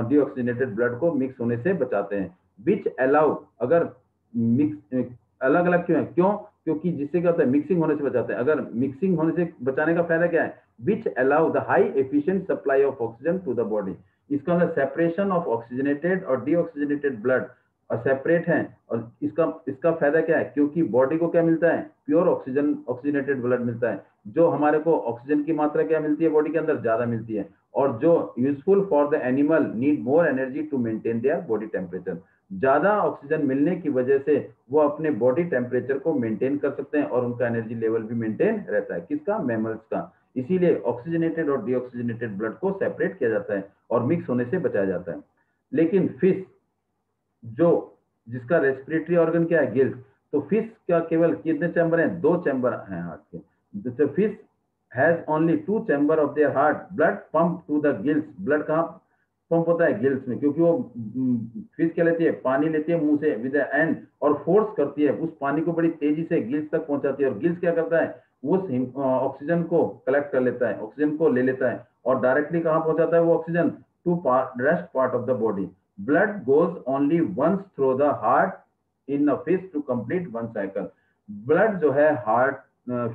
Speaker 1: deoxygenated blood को मिक्स होने से बचाते हैं। विच अलाउ, अगर मिक्स अलग अलग क्यों है, क्यों, क्योंकि जिससे क्या होता है, मिक्सिंग होने से बचाते हैं। अगर मिक्सिंग होने से बचाने का फायदा क्या है, which allow the high efficient supply of oxygen to the body. इसका मतलब सेपरेशन ऑफ ऑक्सीजनेटेड और डीऑक्सीजनेटेड ब्लड और सेपरेट है, और इसका इसका फायदा क्या है, क्योंकि बॉडी को क्या मिलता है, प्योर ऑक्सीजन, ऑक्सीजनेटेड ब्लड मिलता है, जो हमारे को ऑक्सीजन की मात्रा क्या मिलती है, बॉडी के अंदर ज्यादा मिलती है, और जो useful for the animal need more energy to maintain their body temperature. ज्यादा ऑक्सीजन मिलने की वजह से वो अपने बॉडी टेम्परेचर को मेंटेन कर सकते हैं, और उनका एनर्जी लेवल भी मेंटेन रहता है, किसका, मैमल्स का। इसीलिए ऑक्सीजनेटेड और डीऑक्सीजनेटेड ब्लड को सेपरेट किया जाता है और मिक्स होने से बचाया जाता है। लेकिन फिश जो, जिसका रेस्पिरेटरी ऑर्गन क्या है, गिल्स, तो फिश का केवल कितने चैम्बर हैं, 2 चैम्बर हैं हार्ट के। तो fish has only 2 chamber of their heart, blood pump to the gills, blood कहाँ पंप होता है, गिल्स में, क्योंकि वो फिश क्या लेती है, पानी लेती है मुंह से विद एंड, और फोर्स करती है उस पानी को बड़ी तेजी से गिल्स तक पहुंचाती है, और गिल्स क्या करता है, उस ऑक्सीजन को कलेक्ट कर लेता है, ऑक्सीजन को ले लेता है, और डायरेक्टली कहाँ पहुंचाता है वो oxygen, to rest part of the body. Blood goes only once through the heart in a fish to complete one cycle. Blood जो है हार्ट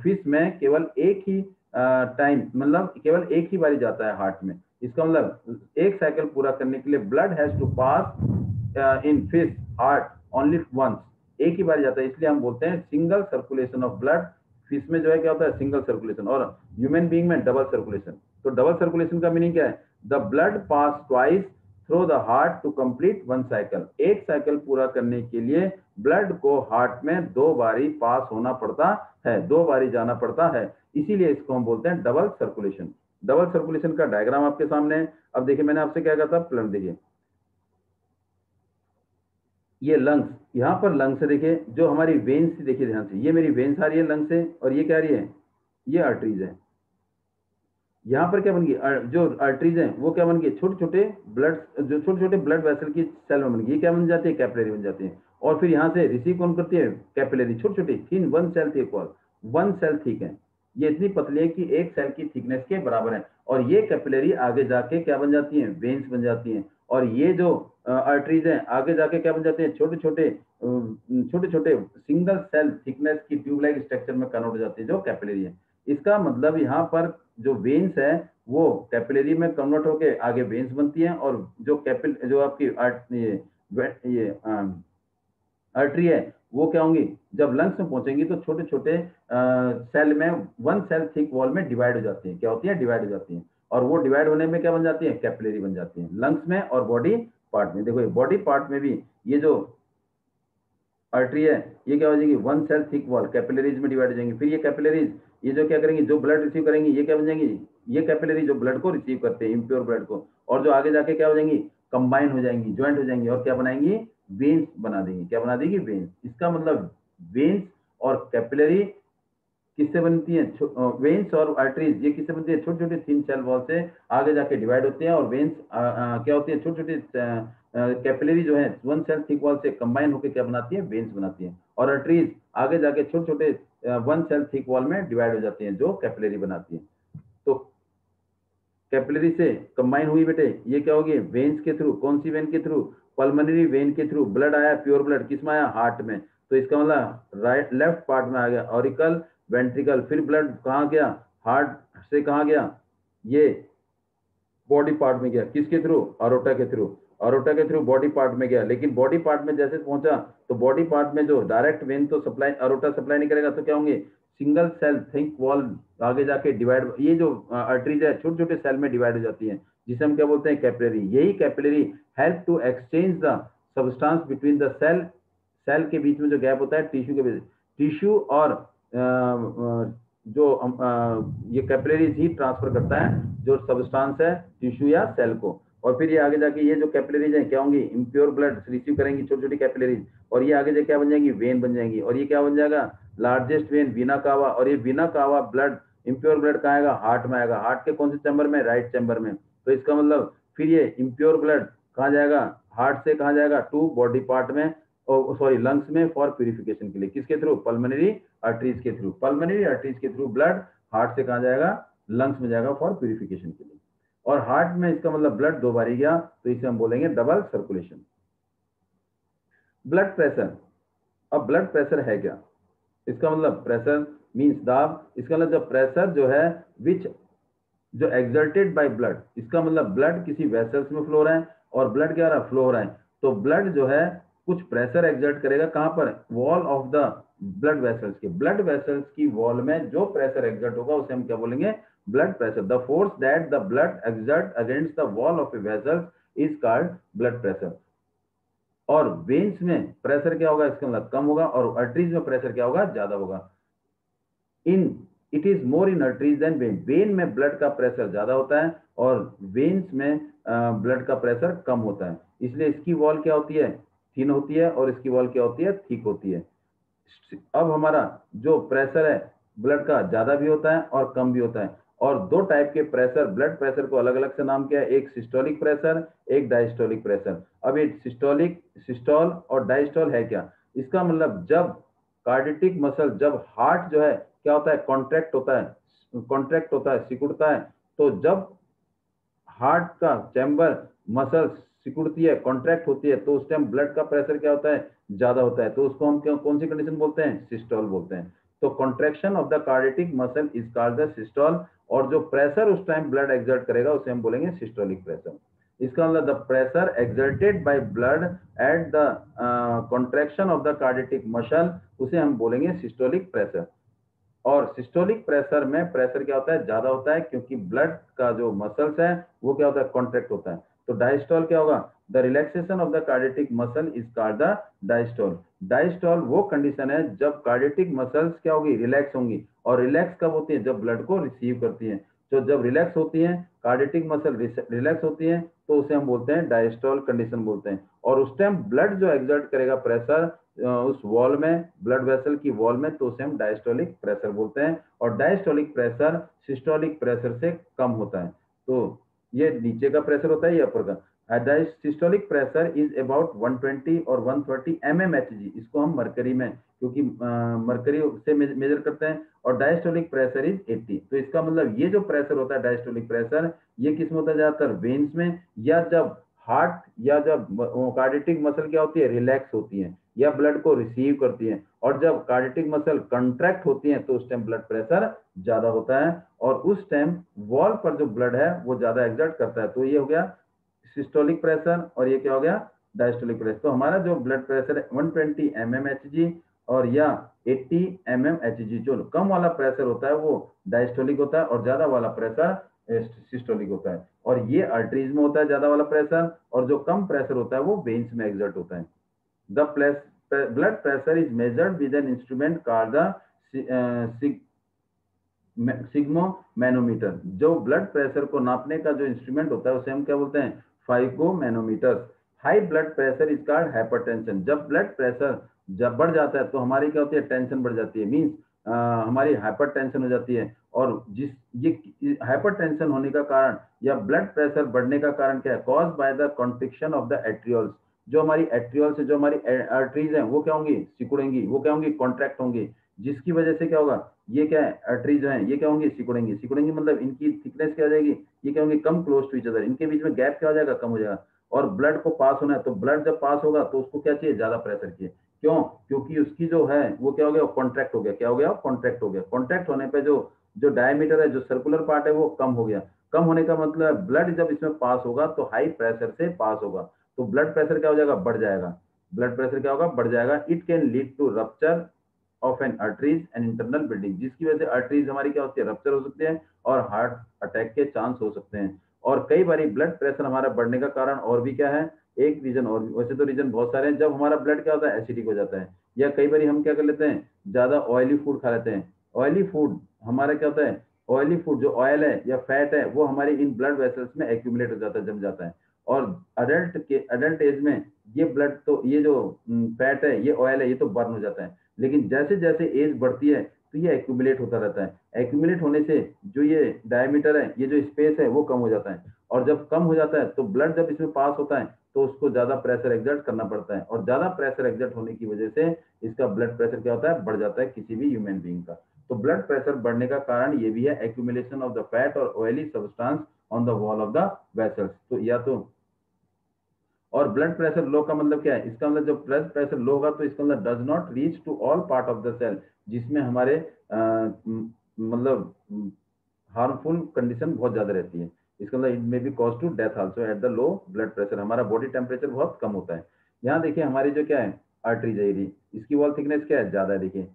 Speaker 1: फिश में केवल एक ही टाइम, मतलब केवल एक ही बारी जाता है हार्ट में। इसका मतलब एक साइकिल पूरा करने के लिए blood has to pass in fish heart only once, एक ही बार जाता है, इसलिए हम बोलते हैं single circulation of blood. Fish में जो है क्या होता है, सिंगल सर्कुलेशन, और ह्यूमन बीइंग में डबल सर्कुलेशन। तो डबल सर्कुलेशन का मीनिंग क्या है, the blood pass twice through the heart to complete one cycle. एक साइकिल पूरा करने के लिए ब्लड को हार्ट में 2 बारी पास होना पड़ता है, 2 बारी जाना पड़ता है, इसीलिए इसको हम बोलते हैं डबल सर्कुलेशन। डबल सर्कुलेशन का डायग्राम आपके सामने है। अब देखिए मैंने आपसे क्या कहा था, प्लन देखिए, ये लंग्स, यहाँ पर लंग्स से देखिए, जो हमारी वेन्स थी, देखिए ध्यान से, ये मेरी वेन्स आ रही है लंग्स से, और ये क्या आ रही है, ये आर्टरीज है। यहाँ पर क्या बन गई, जो आर्टरीज हैं वो क्या बन गई, छोटे छोटे ब्लड, जो छोटे छोटे ब्लड वेसल की सेल में बन गई, ये क्या बन जाती है, कैपिलरी बन जाती है। और फिर यहाँ से रिसीव कौन करती है, कैपिलरी, छोटी छोटी thin 1 cell thick wall, 1 cell thick है, ये इतनी पतली है कि 1 सेल की थिकनेस के बराबर है। और ये कैपिलरी आगे जाके क्या बन जाती है, वेन्स बन जाती हैं। और ये जो आर्टरीज हैं आगे जाके क्या बन जाते हैं, छोटे छोटे छोटे छोटे सिंगल सेल थिकनेस की ट्यूब लाइक स्ट्रक्चर में कन्वर्ट हो जाती है, जो कैपिलरी है। इसका मतलब यहाँ पर जो वेन्स है वो कैपिलरी में कन्वर्ट होके आगे वेन्स बनती हैं, और जो आपकी ये आर्टरी है वो क्या होंगी, जब लंग्स में पहुंचेंगी तो छोटे छोटे सेल में, वन सेल थिक वॉल में डिवाइड हो जाती है। क्या होती है? डिवाइड हो जाती है। और वो डिवाइड होने में क्या बन जाती है? कैपिलरी बन जाती है, लंग्स में और बॉडी पार्ट में। देखो बॉडी पार्ट में भी ये जो आर्टरी है ये क्या हो जाएगी? One cell thick wall, capillaries में डिवाइड हो जाएंगी। फिर ये कैपिलरीज ये जो क्या करेंगी, जो ब्लड रिसीव करेंगी, ये क्या बन जाएंगी? ये कैपिलरी जो ब्लड को रिसीव करते हैं, इम्प्योर ब्लड को, और जो आगे जाके क्या हो जाएंगी? कंबाइन हो जाएंगी, ज्वाइंट हो जाएंगी, और क्या बनाएंगी? वेन्स बना देंगी। क्या बना देगी? वेन्स। इसका मतलब वेन्स और कैपिलरी किससे बनती है? वेन्स और आर्टरीज ये किससे बनती है? छोटे छोटे थिन सेल वॉल से आगे जाके डिवाइड होते हैं, और वेन्स क्या होती है? छोटे छोटे कैपिलरी जो है वन सेल थिक वॉल से कंबाइन होकर क्या बनाती है? वेन्स बनाती है। और आर्टरीज आगे जाके छोटे छोटे वन सेल थिक वॉल में डिवाइड हो जाती हैं, जो कैपिलरी बनाती है। तो कैपिलरी से कंबाइन हुई बेटे, ये क्या होगी? वेन्स के थ्रू। कौन सी वेन के थ्रू? पल्मोनरी वेन के थ्रू ब्लड आया, प्योर ब्लड किस में आया? हार्ट में। तो इसका मतलब राइट लेफ्ट पार्ट में आ गया ऑरिकल, वेंट्रिकल। फिर ब्लड कहाँ गया? हार्ट से कहाँ गया? ये बॉडी पार्ट में गया। किसके थ्रू? अरोटा के थ्रू। अरोटा के थ्रू बॉडी पार्ट में गया। लेकिन बॉडी पार्ट में जैसे पहुंचा तो बॉडी पार्ट में जो डायरेक्ट वेन तो सप्लाई अरोटा सप्लाई नहीं करेगा, तो क्या होंगे? सिंगल सेल थिक वॉल आगे जाके डिवाइड, ये जो आर्टरीज है छोटे छोटे सेल में डिवाइड हो जाती है, जिसे हम क्या बोलते हैं? कैपिलरी। यही capillary help to exchange the substance between the cell. Cell के बीच में जो गैप होता है टिश्यू के बीच, टिश्यू और जो ये कैपिलरीज ही ट्रांसफर करता है जो सब्सटेंस है टिश्यू या सेल को। और फिर ये आगे जाके ये जो कैपिलरीज हैं क्या होंगी? इम्प्योर ब्लड रिसीव करेंगी, छोटी छोटी कैपिलरीज, और ये आगे जाके क्या बन जाएंगी? वेन बन जाएंगी। और ये क्या बन जाएगा? लार्जेस्ट वेन वीना कावा। और ये वीना कावा ब्लड, इम्प्योर ब्लड कहाँ आएगा? हार्ट में आएगा। हार्ट के कौन से चैम्बर में? राइट चैम्बर में। तो इसका मतलब फिर ये इम्प्योर ब्लड कहाँ जाएगा? हार्ट से कहाँ जाएगा? टू बॉडी पार्ट में, सॉरी लंग्स में, फॉर प्यूरिफिकेशन के लिए। किसके थ्रू? पल्मोनरी आर्टरीज के थ्रू। पल्मोनरी आर्टरीज के थ्रू ब्लड हार्ट से कहाँ जाएगा? लंग्स में जाएगा, फॉर प्यूरिफिकेशन के लिए। और हार्ट में इसका मतलब ब्लड दो बार ही गया, तो इसे हम बोलेंगे डबल सर्कुलेशन। Blood pressure. अब ब्लड प्रेशर है क्या? इसका मतलब प्रेशर मीन्स दाब। इसका मतलब जब प्रेशर जो है विच जो एक्सर्टेड बाय ब्लड, इसका मतलब ब्लड किसी वेसल्स में फ्लो हो रहा है, और ब्लड क्या हो रहा है? फ्लो हो रहा है। तो ब्लड जो है कुछ प्रेशर एक्सर्ट करेगा, कहां पर? Wall of the blood vessels के, ब्लड वेसल्स की वॉल में जो प्रेशर एक्सर्ट होगा उसे हम क्या बोलेंगे? Blood pressure. The force that the blood exert against the wall of a vessel is called blood pressure. और वेन्स में प्रेशर क्या होगा? इसका मतलब कम होगा, और आर्टरीज में प्रेशर क्या होगा? ज्यादा होगा। In it is more in arteries than vein. Vein में ब्लड का प्रेशर ज्यादा होता है, और वेन्स में ब्लड का प्रेशर कम होता है। इसलिए इसकी वॉल क्या होती है? थिन होती है, और इसकी वॉल क्या होती है? थिक होती है। अब हमारा जो प्रेशर है ब्लड का ज्यादा भी होता है और कम भी होता है। और दो टाइप के प्रेशर, ब्लड प्रेशर को अलग अलग से नाम किया है, एक सिस्टोलिक प्रेशर, एक डायस्टोलिक प्रेशर। अब ये सिस्टोल और डायस्टोल है क्या? इसका मतलब जब कार्डिटिक मसल, जब हार्ट जो है क्या होता है? कॉन्ट्रैक्ट होता है, सिकुड़ता है। तो जब हार्ट का चैम्बर मसल सिकुड़ती है, कॉन्ट्रैक्ट होती है, तो उस टाइम ब्लड का प्रेशर क्या होता है? ज्यादा होता है। तो उसको हम कौन सी कंडीशन बोलते हैं? सिस्टोल बोलते हैं। तो contraction of the cardiac muscle is called the systole, और जो प्रेशर उस टाइम ब्लड एक्सर्ट करेगा उसे हम बोलेंगे सिस्टोलिक प्रेशर। इसका मतलब the pressure exerted by blood at the contraction of the cardiac muscle, उसे हम बोलेंगे सिस्टोलिक प्रेशर। और सिस्टोलिक प्रेशर में प्रेशर क्या होता है? ज्यादा होता है, क्योंकि ब्लड का जो मसल्स है वो क्या होता है? कॉन्ट्रैक्ट होता है। तो डायस्टोल क्या होगा? The relaxation of the cardiac muscle is called the diastole. Diastole वो कंडीशन है जब कार्डिटिक मसल्स क्या होगी? रिलैक्स होंगी। और रिलैक्स कब होती है? जब ब्लड को रिसीव करती है। तो जब रिलैक्स होती है, कार्डिटिक मसल रिलैक्स होती है, तो उसे हम बोलते हैं डायस्टोल कंडीशन बोलते हैं। और उस टाइम ब्लड जो एक्सर्ट करेगा प्रेशर उस वॉल में, ब्लड वेसल की वॉल में, तो उसे हम डायस्टोलिक प्रेशर बोलते हैं। और डायस्टोलिक प्रेशर सिस्टोलिक प्रेशर से कम होता है। तो ये नीचे का प्रेशर होता है, ये अपर का। सिस्टोलिक प्रेशर इज अबाउट 120 और 130 mmHg। इसको हम मरकरी में, क्योंकि मरकरी से मेजर करते हैं। और डायस्टोलिक प्रेशर इज 80। तो इसका मतलब ये जो प्रेशर होता है डायस्टोलिक प्रेशर, ये किस में होता है? ज्यादातर वेन्स में, या जब हार्ट या जब कार्डिटिक मसल क्या होती है? रिलैक्स होती है। या ब्लड को रिसीव करती हैं। और जब कार्डियक मसल कंट्रैक्ट होती हैं तो उस टाइम ब्लड प्रेशर ज्यादा होता है, और उस टाइम वॉल पर जो ब्लड है वो ज्यादा एक्सर्ट करता है। तो ये हो गया सिस्टोलिक प्रेशर, और ये क्या हो गया डायस्टोलिक प्रेशर। तो हमारा जो ब्लड प्रेशर है 120 mmHg और या 80 mmHg, जो कम वाला प्रेशर होता है वो डायस्टोलिक होता है और ज्यादा वाला प्रेशर सिस्टोलिक होता है। और ये आर्टरीज में होता है ज्यादा वाला प्रेशर, और जो कम प्रेशर होता है वो वेन्स में एक्सर्ट होता है। The blood pressure is measured with an instrument called the sphygmomanometer. जो ब्लड प्रेशर को नापने का जो इंस्ट्रूमेंट होता है उसे हम क्या बोलते हैं, sphygmomanometer. High blood pressure is called hypertension. जब ब्लड प्रेशर जब बढ़ जाता है तो हमारी क्या होती है, टेंशन बढ़ जाती है, मीन्स हमारी हाइपरटेंशन हो जाती है। और जिस ये हाइपरटेंशन होने का कारण या ब्लड प्रेशर बढ़ने का कारण क्या है, cause by the constriction of the arterioles. जो हमारी एट्रियोल्स है, जो हमारी आर्टरीज हैं वो क्या होंगी, सिकुड़ेंगी, वो क्या होंगी, कॉन्ट्रैक्ट होंगी, जिसकी वजह से क्या होगा, ये क्या है आर्टरी जो है ये क्या होंगी, सिकुड़ेंगी। सिकुड़ेंगी मतलब इनकी थिकनेस क्या हो जाएगी, ये क्या होंगी, come close to each other, इनके बीच में गैप क्या हो जाएगा, कम हो जाएगा। और ब्लड को पास होना है, तो ब्लड जब पास होगा तो उसको क्या चाहिए, ज्यादा प्रेशर चाहिए। क्यों, क्योंकि उसकी जो है वो क्या हो गया, कॉन्ट्रैक्ट हो गया। क्या हो गया, कॉन्ट्रैक्ट हो गया। कॉन्ट्रैक्ट होने पे जो जो डायमीटर है, जो सर्कुलर पार्ट है वो कम हो गया। कम होने का मतलब ब्लड जब इसमें पास होगा तो हाई प्रेशर से पास होगा, तो ब्लड प्रेशर क्या हो जाएगा, बढ़ जाएगा। ब्लड प्रेशर क्या होगा, बढ़ जाएगा। It can lead to rupture of an arteries and internal bleeding, जिसकी वजह से आर्टरीज हमारी क्या होती है, रप्चर हो सकती है और हार्ट अटैक के चांस हो सकते हैं। और कई बार ब्लड प्रेशर हमारा बढ़ने का कारण और भी क्या है, एक रीजन और, वैसे तो रीजन बहुत सारे हैं, जब हमारा ब्लड क्या होता है, एसिडिक हो जाता है। या कई बार हम क्या कर लेते हैं, ज्यादा ऑयली फूड खा लेते हैं। ऑयली फूड हमारा क्या होता है, ऑयली फूड जो ऑयल है या फैट है वो हमारी इन ब्लड वेसल्स में एक्यूमुलेट हो जाता है, जम जाता है। और अडल्ट एज में ये ब्लड तो ये जो फैट है, ये ऑयल है, ये तो बर्न हो जाता है। लेकिन जैसे जैसे एज बढ़ती है तो ये एक्यूमुलेट होता रहता है। एक्यूमुलेट होने से जो ये डायमीटर है, ये जो स्पेस है वो कम हो जाता है। और जब कम हो जाता है तो ब्लड जब इसमें पास होता है तो उसको ज्यादा प्रेशर एक्सर्ट करना पड़ता है, और ज्यादा प्रेशर एक्सर्ट होने की वजह से इसका ब्लड प्रेशर क्या होता है, बढ़ जाता है किसी भी ह्यूमन बीइंग का। तो ब्लड प्रेशर बढ़ने का कारण ये भी है, एक्यूमुलेशन ऑफ द फैट और oily substance on the wall of the vessels. तो या तो, और ब्लड प्रेशर लो का मतलब क्या है, इसका मतलब जब ब्लड प्रेशर लो होगा तो इसका मतलब does not reach to all part of the cell, जिसमें हमारे मतलब हार्मफुल कंडीशन बहुत ज्यादा रहती है। इसका मतलब it may be cause to death also at the low blood pressure. हमारा बॉडी टेम्परेचर बहुत कम होता है। यहाँ देखिए हमारी जो क्या है आर्टरी जाएगी, इसकी वॉल थिकनेस क्या है, ज्यादा है। देखिए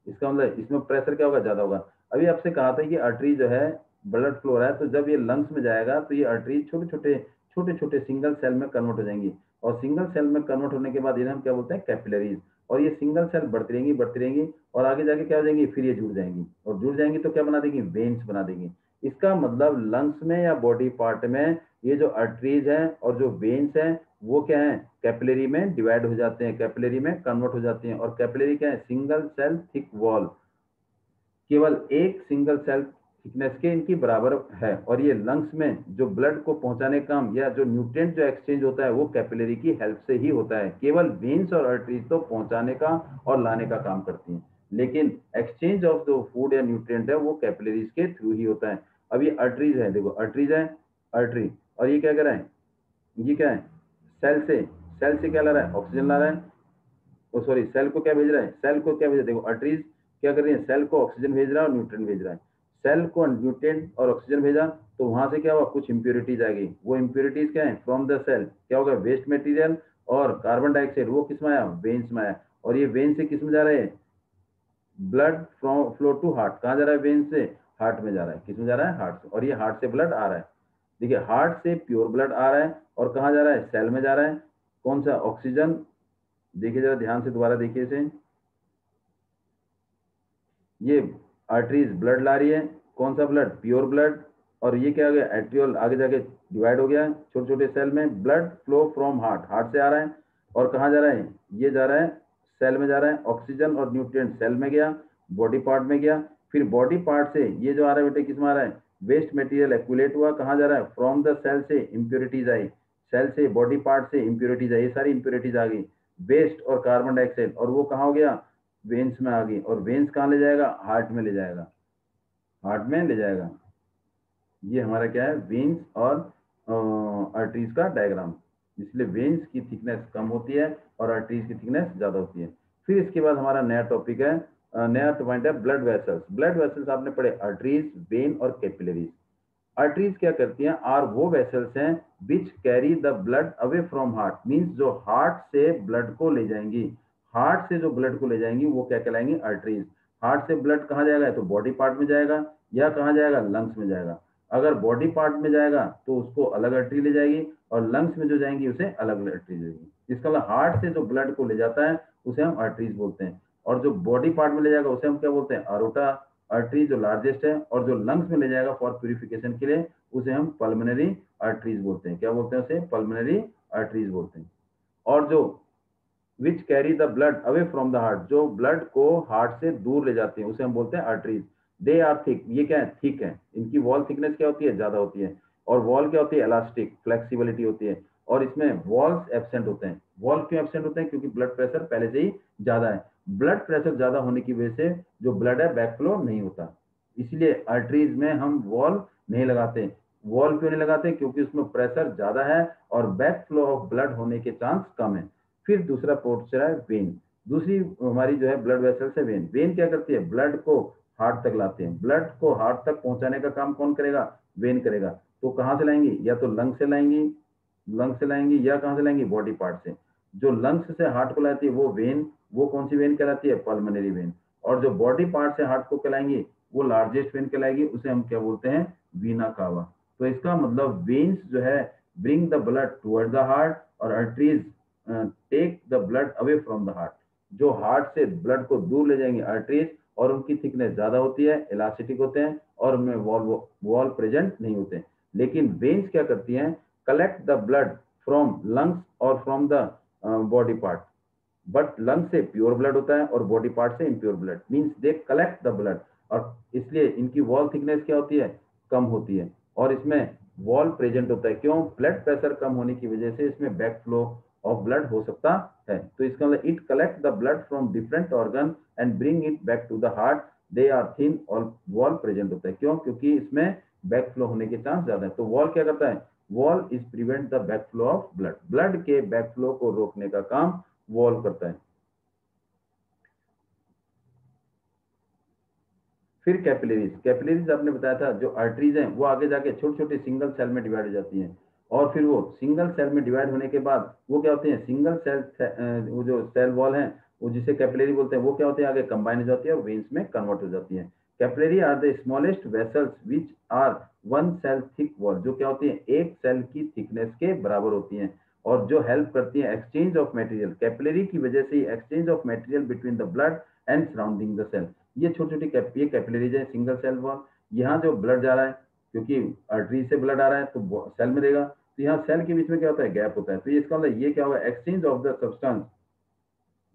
Speaker 1: इसका मतलब इसमें प्रेशर क्या होगा, ज्यादा होगा। अभी आपसे कहा था कि आर्टरी जो है ब्लड फ्लो है, तो जब ये लंग्स में जाएगा तो ये आर्टरी छोटे छोटे सिंगल सेल में कन्वर्ट हो जाएंगी। और सिंगल सेल में कन्वर्ट होने के बाद इन्हें हम क्या बोलते हैं, कैपिलरीज। और ये सिंगल सेल बढ़ती रहेंगी और आगे जाके क्या हो जाएंगी, फिर ये जुड़ जाएंगी, और जुड़ जाएंगी तो क्या बना देंगी, वेन्स बना देंगी। इसका मतलब लंग्स में या बॉडी पार्ट में ये जो आर्टरीज है और जो वेन्स है वो क्या है, कैपिलरी में डिवाइड हो जाते हैं, कैपिलरी में कन्वर्ट हो जाती हैं। और कैपिलरी क्या है, सिंगल सेल थिक वॉल, केवल एक सिंगल सेल थिकनेस के इनकी बराबर है। और ये लंग्स में जो ब्लड को पहुंचाने का काम या जो न्यूट्रिएंट जो एक्सचेंज होता है वो कैपिलरी की हेल्प से ही होता है। केवल वेन्स और आर्टरीज तो पहुंचाने का और लाने का काम करती हैं, लेकिन एक्सचेंज ऑफ जो फूड या न्यूट्रिएंट है वो कैपिलरीज के थ्रू ही होता है। अब ये आर्टरीज है, देखो आर्टरीज है, आर्टरी, और ये क्या कर रहा है, ये क्या है, सेल से क्या ला रहा है, ऑक्सीजन ला रहा है। ओ सॉरी, सेल को क्या भेज रहा है, सेल को क्या भेज रहा है, देखो आर्टरीज क्या कर रही है, सेल को ऑक्सीजन भेज रहा है और न्यूट्रिएंट भेज रहा है। सेल को न्यूट्रिएंट और ऑक्सीजन भेजा तो वहां से क्या हुआ, कुछ इंप्योरिटीज आ गई। वो इंप्योरिटीज क्या है, फ्रॉम द सेल क्या होगा, वेस्ट मटेरियल और कार्बन डाइऑक्साइड, वो किस में आया, वेन्स में आया। और ये वेन से किस में जा रहे हैं, ब्लड फ्लो टू हार्ट, कहाँ जा रहा है, वेन से हार्ट में जा रहा है। किस में जा रहा है, हार्ट से। और ये हार्ट से ब्लड आ रहा है, देखिए हार्ट से प्योर ब्लड आ रहा है और कहाँ जा रहा है, सेल में जा रहा है। कौन सा, ऑक्सीजन। देखिए जरा ध्यान से, दोबारा देखिए इसे, ये आर्टरीज ब्लड ला रही है, कौन सा ब्लड, प्योर ब्लड। और ये क्या हो गया, एट्रियोल आगे जाके डिवाइड हो गया छोटे छोटे सेल में। Blood flow from heart, heart से आ रहा है और कहाँ जा रहा है, ये जा रहा है सेल में जा रहा है। ऑक्सीजन और न्यूट्रिएंट सेल में गया, बॉडी पार्ट में गया। फिर बॉडी पार्ट से ये जो आ रहा है बेटे, किस में आ रहा है, वेस्ट मटेरियल एक्यूलेट हुआ, कहाँ जा रहा है, फ्रॉम द सेल से इंप्योरिटीज आई, सेल से बॉडी पार्ट से इंप्योरिटीज आई, ये सारी इंप्योरिटीज आ गई, वेस्ट और कार्बन डाइऑक्साइड, और वो कहाँ हो गया, वेन्स में आ गई। और वेन्स कहाँ ले जाएगा, हार्ट में ले जाएगा, हार्ट में ले जाएगा। ये हमारा क्या है, वेन्स और आर्टरीज का डायग्राम। इसलिए वेन्स की थिकनेस कम होती है और आर्टरीज की थिकनेस ज्यादा होती है। फिर इसके बाद हमारा नया टॉपिक है, नया पॉइंट है ब्लड वेसल्स। ब्लड वेसल्स आपने पढ़े आर्टरीज, वेन और कैपिलरीज। आर्टरीज क्या करती हैं, आर वो वेसल्स हैं which carry the blood away from heart, means जो हार्ट से ब्लड को ले जाएंगी। हार्ट से जो ब्लड को ले जाएंगी वो क्या कहलाएंगी, आर्टरीज। हार्ट से ब्लड कहाँ जाएगा, तो बॉडी पार्ट में जाएगा या कहाँ जाएगा, लंग्स में जाएगा। अगर बॉडी पार्ट में जाएगा तो उसको अलग आर्टरी ले जाएगी, और लंग्स में जो जाएंगी उसे अलग आर्टरी ले जाएगी। इसका मतलब हार्ट से जो ब्लड को ले जाता है उसे हम आर्टरीज बोलते हैं, और जो बॉडी पार्ट में ले जाएगा उसे हम क्या बोलते हैं, अरोटा आर्टरी जो लार्जेस्ट है, और जो लंग्स में ले जाएगा फॉर प्यूरिफिकेशन के लिए उसे हम पल्मोनरी आर्टरीज बोलते हैं। क्या बोलते हैं उसे, पल्मोनरी आर्टरीज बोलते हैं। और जो which carry the blood away from the heart, जो ब्लड को हार्ट से दूर ले जाते हैं उसे हम बोलते हैं आर्टरीज। दे आर थिक, ये क्या है, थिक है। इनकी वॉल थिकनेस क्या होती है, ज्यादा होती है। और वॉल क्या होती है, इलास्टिक, फ्लेक्सिबिलिटी होती है। और इसमें वॉल्स एब्सेंट होते हैं। वॉल क्यों एब्सेंट होते हैं, क्योंकि ब्लड प्रेशर पहले से ही ज्यादा है। ब्लड प्रेशर ज्यादा होने की वजह से जो ब्लड है बैक फ्लो नहीं होता, इसलिए आर्टरीज में हम वॉल नहीं लगाते। वॉल क्यों नहीं लगाते, क्योंकि उसमें प्रेशर ज्यादा है और बैक फ्लो ऑफ ब्लड होने के चांस कम है। फिर दूसरा पोर्शन है वेन। दूसरी हमारी जो है ब्लड वेसल्स है वेन। वेन क्या करती है, ब्लड को हार्ट तक लाते हैं। ब्लड को हार्ट तक पहुंचाने का काम कौन करेगा, वेन करेगा। तो कहां से लाएंगी, या तो लंग से लाएंगी, लंग से लाएंगी, या कहां से लाएंगी, बॉडी पार्ट से। जो लंग्स से हार्ट को लाती है वो वेन, वो कौन सी वेन कहलाती है, पल्मोनरी वेन। और जो बॉडी पार्ट से हार्ट को कहलाएंगी वो लार्जेस्ट वेन कहलाएगी, उसे हम क्या बोलते हैं, वीना कावा। तो इसका मतलब वेन्स जो है bring the blood toward the heart, और arteries take the blood away from the heart. जो हार्ट से ब्लड को दूर ले जाएंगे आर्टरीज, और उनकी थिकनेस ज्यादा होती है, इलास्टिक होते हैं, और उनमें वॉल प्रेजेंट नहीं होते। लेकिन वेन्स क्या करती हैं, collect the blood from lungs और from the body part. But lung से प्योर ब्लड होता है और बॉडी पार्ट से impure blood, means they collect the blood. और इसलिए इनकी वॉल थिकनेस क्या होती है, कम होती है, और इसमें वॉल प्रेजेंट होता है। क्यों, ब्लड प्रेशर कम होने की वजह से इसमें बैक फ्लो ऑफ ब्लड हो सकता है। तो इसका मतलब it collect the blood from different organ and bring it back to the heart. They are thin और वॉल प्रेजेंट होता है। क्यों, क्योंकि इसमें बैक फ्लो होने के चांस ज्यादा है। तो वॉल क्या करता है, wall is prevent the back flow of blood. Blood के बैक फ्लो को रोकने का काम वॉल करता है। फिर कैपिलरीज। कैपिलरीज आपने बताया था, जो आर्टरीज हैं वो आगे जाके छोटे छोटे सिंगल सेल में डिवाइड हो जाती हैं, और फिर वो सिंगल सेल में डिवाइड होने के बाद वो क्या होती हैं, सिंगल सेल, वो जो सेल वॉल है वो जिसे कैपिलरी बोलते हैं, वो क्या होते हैं, आगे कंबाइन हो जाती है और वेन्स में कन्वर्ट हो जाती है। Capillary are the smallest vessels which are one cell thick wall, जो क्या होती है, एक सेल की थिकनेस के बराबर होती हैं, और जो हेल्प करती है एक्सचेंज ऑफ मटेरियल। कैपिलरी की वजह से exchange of material between the blood and surrounding the cell. ये छोटी छोटी ये कैपिलरीज है, सिंगल सेल वॉल। यहाँ जो ब्लड जा रहा है, क्योंकि आर्टरी से ब्लड आ रहा है तो सेल में देगा, तो यहाँ सेल के बीच में क्या होता है, गैप होता है। तो ये इसका मतलब ये क्या होगा, एक्सचेंज ऑफ द सब्सटेंस।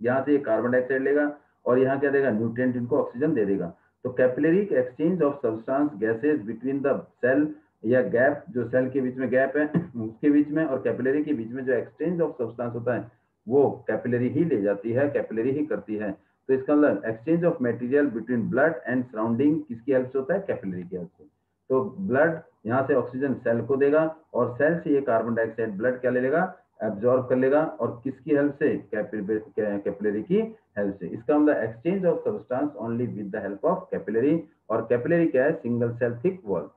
Speaker 1: यहाँ से ये कार्बन डाइऑक्साइड लेगा और यहाँ क्या देगा, न्यूट्रिएंट, इनको ऑक्सीजन दे देगा। तो capillary exchange of substance gases between the cell, या गैप, जो सेल के बीच में गैप है उसके बीच में, और कैपिलरी के बीच में जो एक्सचेंज ऑफ सब्सटेंस होता है वो कैपिलरी ही ले जाती है, कैपिलरी ही करती है। तो इसका मतलब exchange of material between blood and surrounding किसकी हेल्प से होता है, कैपिलरी की हेल्प से। तो ब्लड यहाँ से ऑक्सीजन सेल को देगा, और सेल से ये कार्बन डाइऑक्साइड ब्लड क्या ले लेगा, एब्जॉर्ब कर लेगा, और किसकी हेल्प से, कैपिलरी की हेल्प से। इसका मतलब exchange of substance only with the help of capillary. और कैपिलरी क्या है, सिंगल सेल थिक वॉल।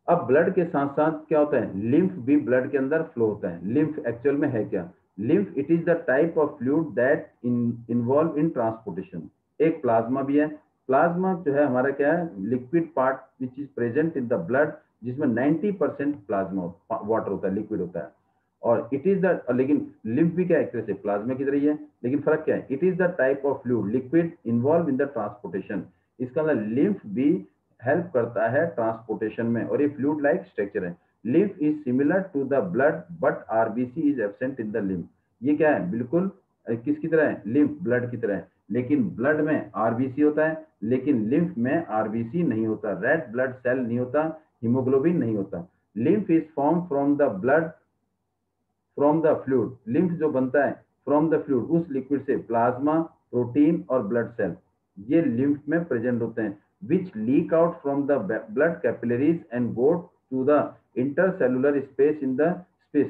Speaker 1: अब ब्लड के साथ साथ क्या होता है, लिम्फ भी ब्लड के अंदर फ्लो होता है। लिम्फ एक्चुअल में है क्या, lymph it is the type of fluid that involve in transportation. एक प्लाज्मा भी है। प्लाज्मा जो है हमारा क्या है, liquid part which is present in the blood, जिसमें 90% प्लाज्मा वाटर होता है, लिक्विड होता है। और इट इज द, लेकिन लिम्फ भी क्या है, एक तरह से प्लाज्मा की तरह ही है, लेकिन फर्क क्या है, it is the type of fluid liquid involve in the transportation. इसका मतलब लिम्फ भी हेल्प करता है ट्रांसपोर्टेशन में, और ये फ्लूइड लाइक स्ट्रक्चर है। Lymph is similar to the blood but RBC is absent in the lymph. ये क्या है, बिल्कुल किसकी तरह है, लिम्फ, ब्लड की तरह है, लेकिन ब्लड में आरबीसी होता है, लेकिन लिम्फ में आरबीसी नहीं होता, रेड ब्लड सेल नहीं होता, हीमोग्लोबिन नहीं होता। Lymph is form from the blood, from the fluid. Lymph जो बनता है फ्रॉम द फ्लूइड, उस लिक्विड से प्लाज्मा, प्रोटीन और ब्लड सेल ये लिम्फ में प्रेजेंट होते हैं, which leak out from the blood capillaries and go to the intercellular space in the space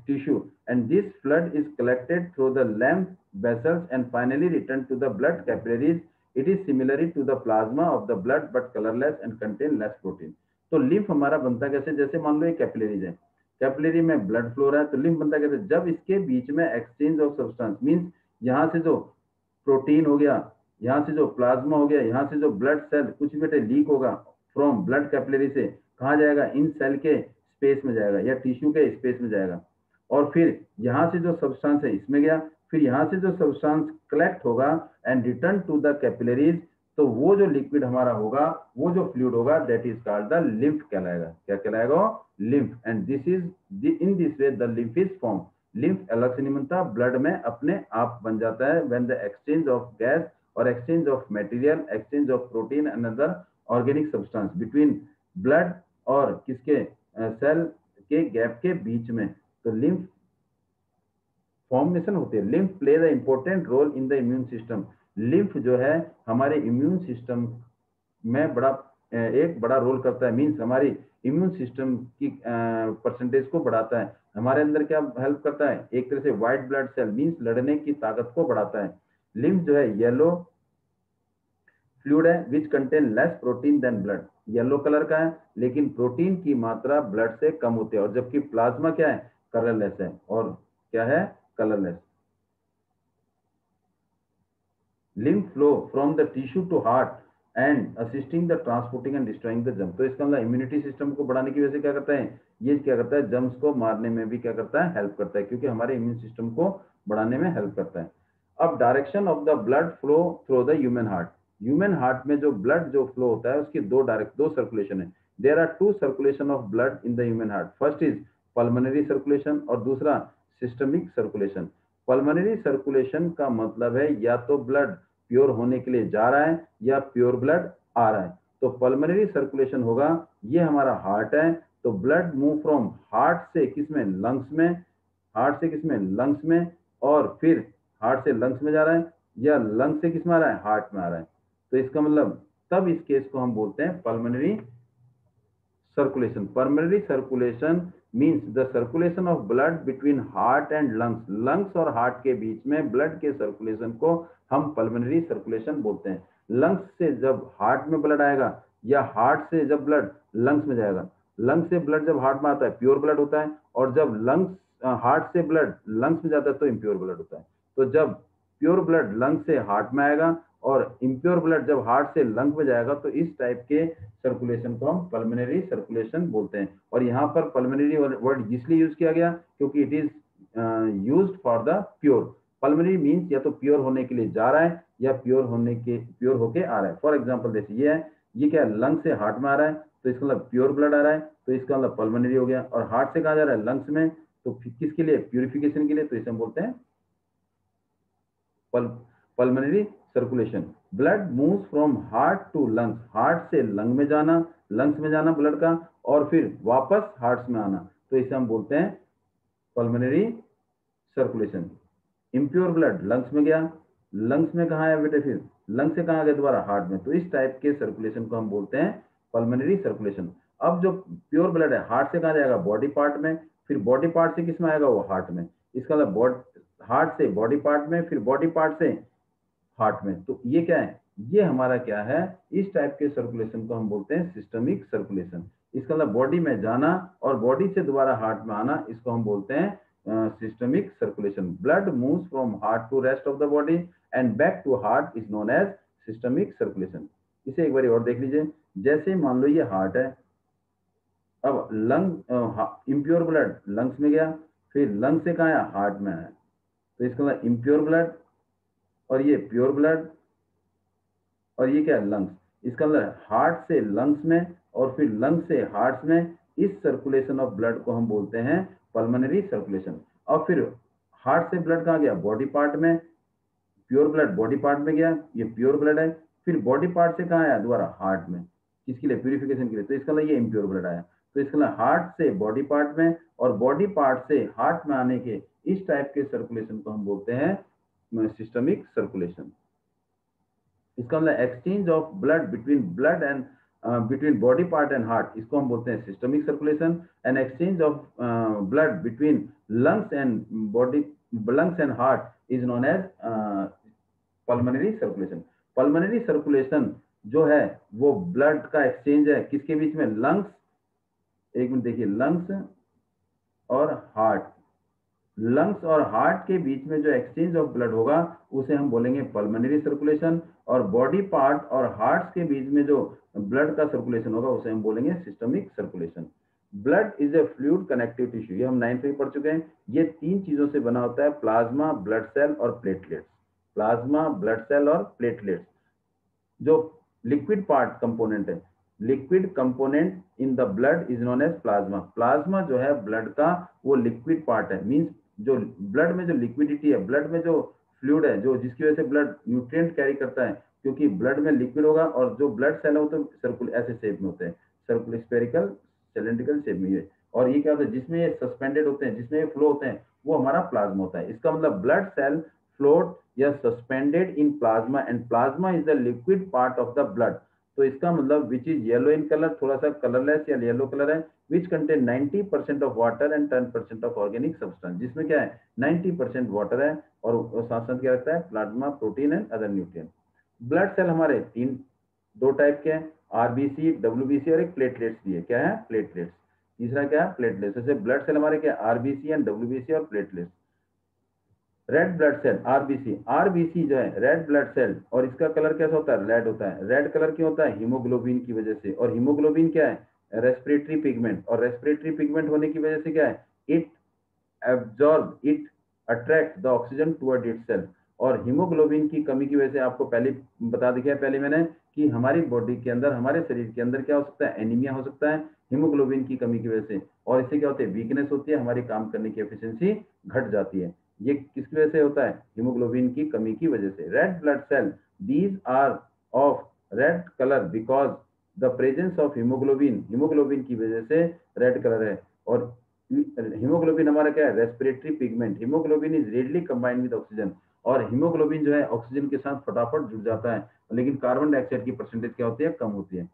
Speaker 1: tissue, and this flood is collected through the lymph vessels and finally returned to the blood capillaries. It is similar to the plasma of the blood but colorless and contain less protein. तो lymph हमारा बनता कैसे, जैसे मान लो ये capillaries है, capillary में blood flow रहा है, तो लिम्फ बनता कैसे, जब इसके बीच में एक्सचेंज ऑफ सब्सटेंस मींस यहाँ से जो प्रोटीन हो गया, यहाँ से जो प्लाज्मा हो गया, यहाँ से जो ब्लड सेल कुछ भी बेटे लीक होगा फ्रॉम ब्लड कैपिलरी से, कहाँ जाएगा, इन सेल के स्पेस में जाएगा या टिश्यू के स्पेस में जाएगा, और फिर यहाँ से जो सब्सटेंस है इसमें गया, फिर यहाँ से जो सब्सटेंस कलेक्ट होगा and return to the capillaries, तो वो जो लिक्विड हमारा होगा, वो जो फ्लूइड होगा, that is called the lymph कहलाएगा। क्या कहलाएगा, lymph. And this is in this way the lymph is form. Lymph अलग से नहीं बनता, ब्लड में अपने आप बन जाता है when the exchange of gas और exchange of material, exchange of protein and other organic substance between blood और किसके सेल के गैप के बीच में, तो लिम्फ फॉर्मेशन होती है। Lymph play the important role in the immune system. Lymph जो है हमारे इम्यून सिस्टम में एक बड़ा रोल करता है, मींस हमारी इम्यून सिस्टम की परसेंटेज को बढ़ाता है। हमारे अंदर क्या हेल्प करता है, एक तरह से व्हाइट ब्लड सेल मींस लड़ने की ताकत को बढ़ाता है। लिम्फ जो है येलो फ्लूइड है which contain less protein than blood. Yellow colour का है लेकिन प्रोटीन की मात्रा ब्लड से कम होती है, और जबकि प्लाज्मा क्या है, कलरलेस है। और क्या है, colourless. lymph flow from the tissue to heart and assisting the transporting and destroying the germ। तो इसका मतलब इम्यूनिटी सिस्टम को बढ़ाने की वजह से क्या करता है, ये क्या करता है, जर्म्स को मारने में भी क्या करता है, हेल्प करता है, क्योंकि हमारे इम्यून सिस्टम को बढ़ाने में हेल्प करता है। अब direction of the blood flow through the human heart. Human heart में जो ब्लड जो फ्लो होता है उसकी दो सर्कुलेशन है। There are two circulation of blood in the human heart. First is pulmonary circulation और दूसरा सिस्टमिक सर्कुलेशन। पल्मोनरी सर्कुलेशन का मतलब है या तो ब्लड प्योर होने के लिए जा रहा है या प्योर ब्लड आ रहा है। तो पल्मोनरी सर्कुलेशन होगा, ये हमारा हार्ट है, तो ब्लड मूव फ्रॉम हार्ट से किसमें, लंग्स में, हार्ट से किसमें, लंग्स में, और फिर हार्ट से लंग्स में जा रहा है या लंग्स से किसमें आ रहा है, हार्ट में आ रहा है। तो इसका मतलब तब इस केस को हम बोलते हैं pulmonary circulation. Pulmonary circulation means the circulation of blood between heart and lungs. Lungs और हार्ट के बीच में ब्लड के सर्कुलेशन को हम पल्मोनरी सर्कुलेशन बोलते हैं। लंग्स से जब हार्ट में ब्लड आएगा या हार्ट से जब ब्लड लंग्स में जाएगा, लंग्स से ब्लड जब हार्ट में आता है प्योर ब्लड होता है, और जब लंग्स हार्ट से ब्लड लंग्स में जाता है तो इम्प्योर ब्लड होता है। तो जब प्योर ब्लड लंग्स से हार्ट में आएगा और इम्प्योर ब्लड जब हार्ट से लंग में जाएगा, तो इस टाइप के सर्कुलेशन को हम पल्मोनरी सर्कुलेशन बोलते हैं। और यहाँ पर पल्मोनरी वर्ड इसलिए यूज किया गया क्योंकि it is used for the pure. Pulmonary means या तो प्योर होने के लिए जा रहा है या प्योर होके आ रहा है। फॉर एग्जांपल जैसे ये है, ये क्या है, लंग से हार्ट में आ रहा है तो इसका मतलब प्योर ब्लड आ रहा है, तो इसका मतलब पल्मोनरी हो गया। और हार्ट से कहा जा रहा है, लंग्स में, तो किसके लिए, प्यूरिफिकेशन के लिए, तो इसे हम बोलते हैं pulmonary circulation. Blood moves from heart to lungs. Heart से लंग में जाना, लंग्स में जाना ब्लड का, और फिर वापस हार्ट में आना, तो इसे हम बोलते हैं pulmonary circulation. Impure blood lungs में गया, लंग्स में कहाँ है बेटे, फिर लंग्स से कहाँ गया, दोबारा हार्ट में, तो इस टाइप के सर्कुलेशन को हम बोलते हैं पल्मोनरी सर्कुलेशन। अब जो प्योर ब्लड है हार्ट से कहाँ जाएगा, बॉडी पार्ट में, फिर बॉडी पार्ट से किस में आएगा, वो हार्ट में। इसका मतलब हार्ट से बॉडी पार्ट में, फिर बॉडी पार्ट से हार्ट में। तो ये क्या है, ये हमारा क्या है, इस टाइप के सर्कुलेशन को हम बोलते हैं सिस्टमिक सर्कुलेशन। इसका मतलब बॉडी में जाना और बॉडी से दोबारा हार्ट में आना, इसको हम बोलते हैं systemic circulation. Blood moves from heart to rest of the body and back to heart is known as systemic circulation. इसे एक बार और देख लीजिए। जैसे मान लो ये हार्ट है, अब लंग इम्प्योर ब्लड लंग्स में गया, फिर लंग से कहाँ आया, हार्ट में आया, तो इसका मतलब इम्प्योर ब्लड और ये प्योर ब्लड और ये क्या है, लंग्स। इसका मतलब हार्ट से लंग्स में और फिर लंग्स से हार्ट में, इस सर्कुलेशन ऑफ ब्लड को हम बोलते हैं पल्मोनरी सर्कुलेशन। और फिर हार्ट से ब्लड कहाँ गया, बॉडी पार्ट में, प्योर ब्लड बॉडी पार्ट में गया, ये प्योर ब्लड है, फिर बॉडी पार्ट से कहाँ आया, दोबारा हार्ट में, किसके लिए, प्यूरिफिकेशन के लिए, तो इसका मतलब ये इम्प्योर ब्लड आया। तो इसका मतलब हार्ट से बॉडी पार्ट में और बॉडी पार्ट से हार्ट में आने के इस टाइप के सर्कुलेशन को हम बोलते हैं सिस्टमिक सर्कुलेशन। इसका मतलब exchange of blood between body part and heart, इसको हम बोलते हैं systemic circulation. And exchange of blood between lungs and body, lungs and heart is known as pulmonary circulation. pulmonary circulation जो है वो ब्लड का एक्सचेंज है किसके बीच में, लंग्स, एक मिनट देखिए, लंग्स और हार्ट, लंग्स और हार्ट के बीच में जो एक्सचेंज ऑफ ब्लड होगा उसे हम बोलेंगे पल्मोनरी सर्कुलेशन, और बॉडी पार्ट और हार्ट्स के बीच में जो ब्लड का सर्कुलेशन होगा उसे हम बोलेंगे systemic circulation. Blood is a fluid connective tissue, ये हम 9th में पढ़ चुके हैं। ये 3 चीजों से बना होता है, प्लाज्मा, ब्लड सेल और प्लेटलेट्स। प्लाज्मा, ब्लड सेल और प्लेटलेट्स। जो लिक्विड पार्ट कंपोनेंट है, liquid component in the blood is known as plasma. Plasma जो है ब्लड का वो लिक्विड पार्ट है, मींस जो ब्लड में जो लिक्विडिटी है, ब्लड में जो फ्लूइड है, जो जिसकी वजह से ब्लड न्यूट्रिएंट कैरी करता है, क्योंकि ब्लड में लिक्विड होगा और जो ब्लड सेल है वो तो सर्कुल ऐसे शेप में होते हैं, सर्कुलर स्फेरिकल सिलेंड्रिकल शेप में। ये और ये क्या होता है, जिसमें ये सस्पेंडेड होते हैं, जिसमें ये फ्लो होते हैं, वो हमारा प्लाज्मा होता है। इसका मतलब ब्लड सेल फ्लोट या suspended in plasma and plasma is the liquid part of the blood. तो इसका मतलब which is yellow in colour, थोड़ा सा कलरलेस या येलो कलर है, which contain 90% of water and 10% of organic substance, जिसमें क्या है 90% वाटर है और साथ साथ क्या रहता है, plasma, protein and other nutrient. Blood cell हमारे दो टाइप के हैं, आरबीसी, डब्ल्यूबीसी और एक प्लेटलेट्स भी है। क्या है, प्लेटलेट्स। तीसरा क्या है, प्लेटलेट्स। जैसे ब्लड सेल हमारे क्या, आरबीसी एंड डब्ल्यूबीसी और platelets. Red blood cell, RBC, RBC जो है रेड ब्लड सेल, और इसका कलर कैसा होता है, रेड होता है। रेड कलर क्यों होता है, हीमोग्लोबिन की वजह से। और हीमोग्लोबिन क्या है, रेस्पिरेटरी पिगमेंट, और रेस्पिरेटरी पिगमेंट होने की वजह से क्या है, it absorb, it attract the oxygen toward itself. और हीमोग्लोबिन की कमी की वजह से, आपको पहले बता दिया पहले मैंने कि हमारी बॉडी के अंदर, हमारे शरीर के अंदर क्या हो सकता है, एनीमिया हो सकता है हीमोग्लोबिन की कमी की वजह से। और इससे क्या होती है, वीकनेस होती है, हमारी काम करने की एफिशिएंसी घट जाती है। ये किसकी वजह से होता है, हीमोग्लोबिन की कमी की वजह से। Red blood cell, these are of red colour because the presence of haemoglobin, haemoglobin की वजह से रेड कलर है। और हीमोग्लोबिन हमारा क्या है, respiratory pigment. Haemoglobin is readily combined with oxygen, और हीमोग्लोबिन जो है ऑक्सीजन के साथ फटाफट जुड़ जाता है, लेकिन कार्बन डाइऑक्साइड की परसेंटेज क्या होती है, कम होती है।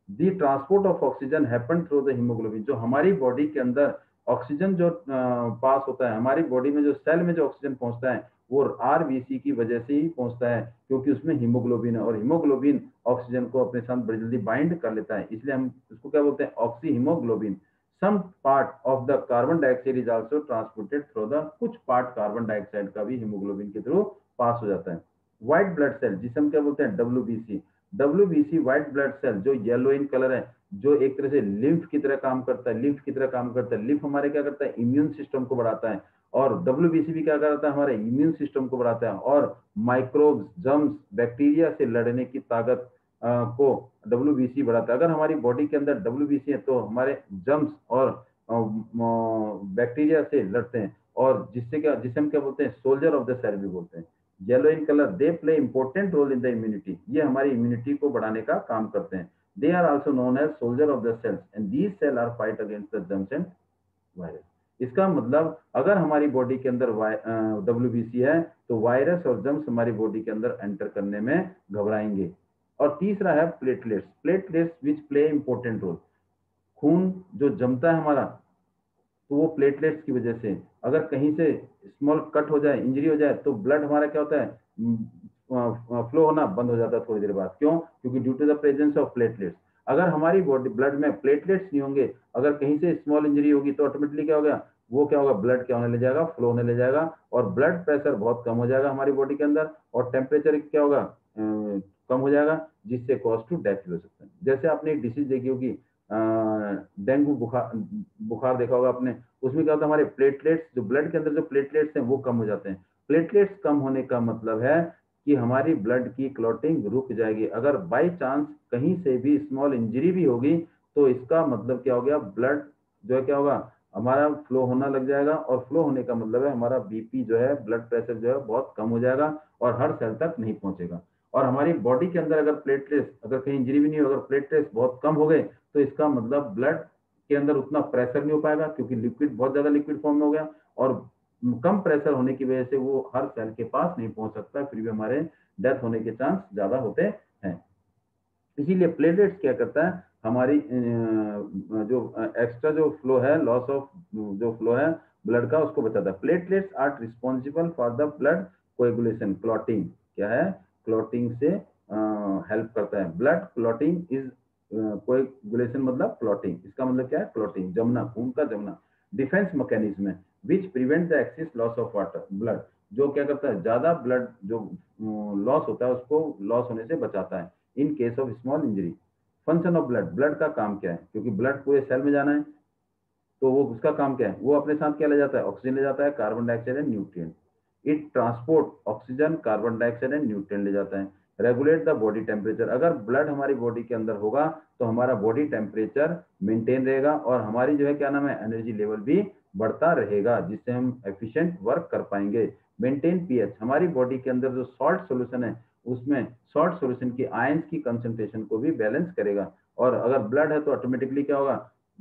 Speaker 1: The transport of oxygen happen through the haemoglobin, जो हमारी बॉडी के अंदर ऑक्सीजन जो पास होता है, हमारी बॉडी में जो सेल में जो ऑक्सीजन पहुंचता है, वो आरबीसी की वजह से ही पहुंचता है, क्योंकि उसमें हीमोग्लोबिन है, और हीमोग्लोबिन ऑक्सीजन को अपने साथ बड़ी जल्दी बाइंड कर लेता है, इसलिए हम उसको क्या बोलते हैं, oxyhaemoglobin. Some part of the carbon dioxide is also transported through the, कुछ पार्ट कार्बन डाइऑक्साइड का भी हीमोग्लोबिन के थ्रू पास हो जाता है। व्हाइट ब्लड सेल, जिसे हम क्या बोलते हैं, WBC. WBC white blood cell जो येलो इन कलर है, जो एक तरह से लिम्फ की तरह काम करता है, लिम्फ की तरह काम करता है। लिम्फ हमारे क्या करता है, इम्यून सिस्टम को बढ़ाता है, और डब्ल्यूबीसी भी क्या करता है, हमारे इम्यून सिस्टम को बढ़ाता है, और माइक्रोब्स, जर्म्स, बैक्टीरिया से लड़ने की ताकत को डब्ल्यूबीसी बढ़ाता है। अगर हमारी बॉडी के अंदर डब्ल्यूबीसी है तो हमारे जर्म्स और बैक्टीरिया से लड़ते हैं, और जिससे क्या, जिसे हम क्या बोलते हैं, सोल्जर ऑफ द सेल भी बोलते हैं। Yellow in colour, they play important role in the immunity, ये हमारी इम्यूनिटी को बढ़ाने का काम करते हैं। They are also known as soldier of the cells and these cell are fight against the germs and virus. इसका मतलब अगर हमारी बॉडी के अंदर डब्ल्यूबीसी है तो वायरस और जर्म्स हमारी बॉडी के अंदर एंटर करने में घबराएंगे। और तीसरा है platelets, platelets which play important role. खून जो जमता है हमारा, तो वो प्लेटलेट्स की वजह से, अगर कहीं से स्मॉल कट हो जाए, इंजरी हो जाए, तो ब्लड हमारा क्या होता है, फ्लो होना बंद हो जाता है थोड़ी देर बाद। क्यों, क्योंकि due to the presence of platelets. अगर हमारी बॉडी ब्लड में प्लेटलेट्स नहीं होंगे, अगर कहीं से स्मॉल इंजरी होगी, तो ऑटोमेटिकली क्या होगा, वो क्या होगा, ब्लड क्या होने लग जाएगा, फ्लो होने लग जाएगा, और ब्लड प्रेशर बहुत कम हो जाएगा हमारी बॉडी के अंदर, और टेम्परेचर क्या होगा, कम हो जाएगा, जिससे कॉज टू डेथ हो सकता है। जैसे आपने एक डिसीज देखी होगी, डेंगू बुखार, बुखार देखा होगा आपने, उसमें क्या होता है, हमारे प्लेटलेट्स, जो ब्लड के अंदर जो प्लेटलेट्स हैं वो कम हो जाते हैं। प्लेटलेट्स कम होने का मतलब है कि हमारी ब्लड की क्लॉटिंग रुक जाएगी। अगर बाई चांस कहीं से भी स्मॉल इंजरी भी होगी, तो इसका मतलब क्या हो गया, ब्लड जो है क्या होगा, हमारा फ्लो होना लग जाएगा, और फ्लो होने का मतलब है हमारा बीपी जो है, ब्लड प्रेशर जो है बहुत कम हो जाएगा, और हर सेल तक नहीं पहुंचेगा। और हमारी बॉडी के अंदर अगर प्लेटलेट्स, अगर कहीं इंजरी भी नहीं हो, अगर प्लेटलेट्स बहुत कम हो गए, तो इसका मतलब ब्लड के अंदर उतना प्रेशर नहीं हो पाएगा, क्योंकि लिक्विड बहुत ज्यादा लिक्विड फॉर्म में हो गया, और कम प्रेशर होने की वजह से वो हर सेल के पास नहीं पहुंच सकता, फिर भी हमारे डेथ होने के चांस ज्यादा होते हैं। इसीलिए प्लेटलेट्स क्या करता है, हमारी जो एक्स्ट्रा जो फ्लो है, लॉस ऑफ जो फ्लो है, ब्लड का उसको बचाता है। Platelets are responsible for the blood coagulation, clotting क्या है, क्लॉटिंग से हेल्प करता है। ब्लड क्लॉटिंग इज कोएगुलेशन मतलब क्लॉटिंग, इसका मतलब क्या है, क्लॉटिंग, जमना, खून का जमना। डिफेंस मैकेनिज्म है which prevent the excess loss of water blood, जो क्या करता है, ज्यादा ब्लड जो लॉस होता है उसको लॉस होने से बचाता है in case of small injury. Function of blood, blood का काम क्या है, क्योंकि ब्लड पूरे सेल में जाना है तो वो उसका काम क्या है, वो अपने साथ क्या ले जाता है, ऑक्सीजन ले जाता है, carbon dioxide and nutrient. It transport oxygen, carbon dioxide and nutrient ले जाता है। रेगुलेट द बॉडी टेम्परेचर, अगर ब्लड हमारी बॉडी के अंदर होगा तो हमारा बॉडी टेम्परेचर मेंटेन रहेगा और हमारी जो है क्या नाम है, एनर्जी लेवल भी बढ़ता रहेगा, जिससे हम एफिशिएंट वर्क कर पाएंगे। मेंटेन पीएच, हमारी बॉडी के अंदर जो सॉल्ट सॉल्यूशन है उसमें सॉल्ट सॉल्यूशन की आयंस की कंसंट्रेशन को भी बैलेंस करेगा। और अगर ब्लड है तो ऑटोमेटिकली क्या होगा,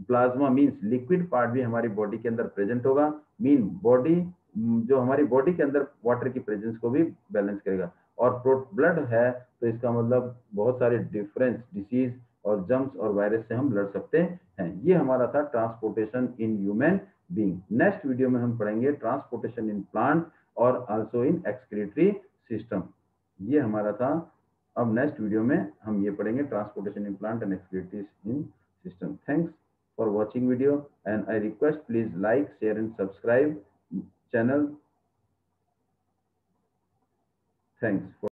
Speaker 1: प्लाज्मा मीन्स लिक्विड पार्ट भी हमारी बॉडी के अंदर प्रेजेंट होगा, मीन बॉडी जो हमारी बॉडी के अंदर वाटर की प्रेजेंस को भी बैलेंस करेगा। और ब्लड है तो इसका मतलब बहुत सारे डिफरेंस डिसीज और जम्स और वायरस से हम लड़ सकते हैं। ये हमारा था transportation in human being. Next video में हम पढ़ेंगे ट्रांसपोर्टेशन इन प्लांट और आल्सो इन एक्सक्रीटरी सिस्टम। ये हमारा था। अब नेक्स्ट वीडियो में हम ये पढ़ेंगे transportation in plant and excretory in system. Thanks for watching video, and I request please like, share and subscribe channel. Thanks for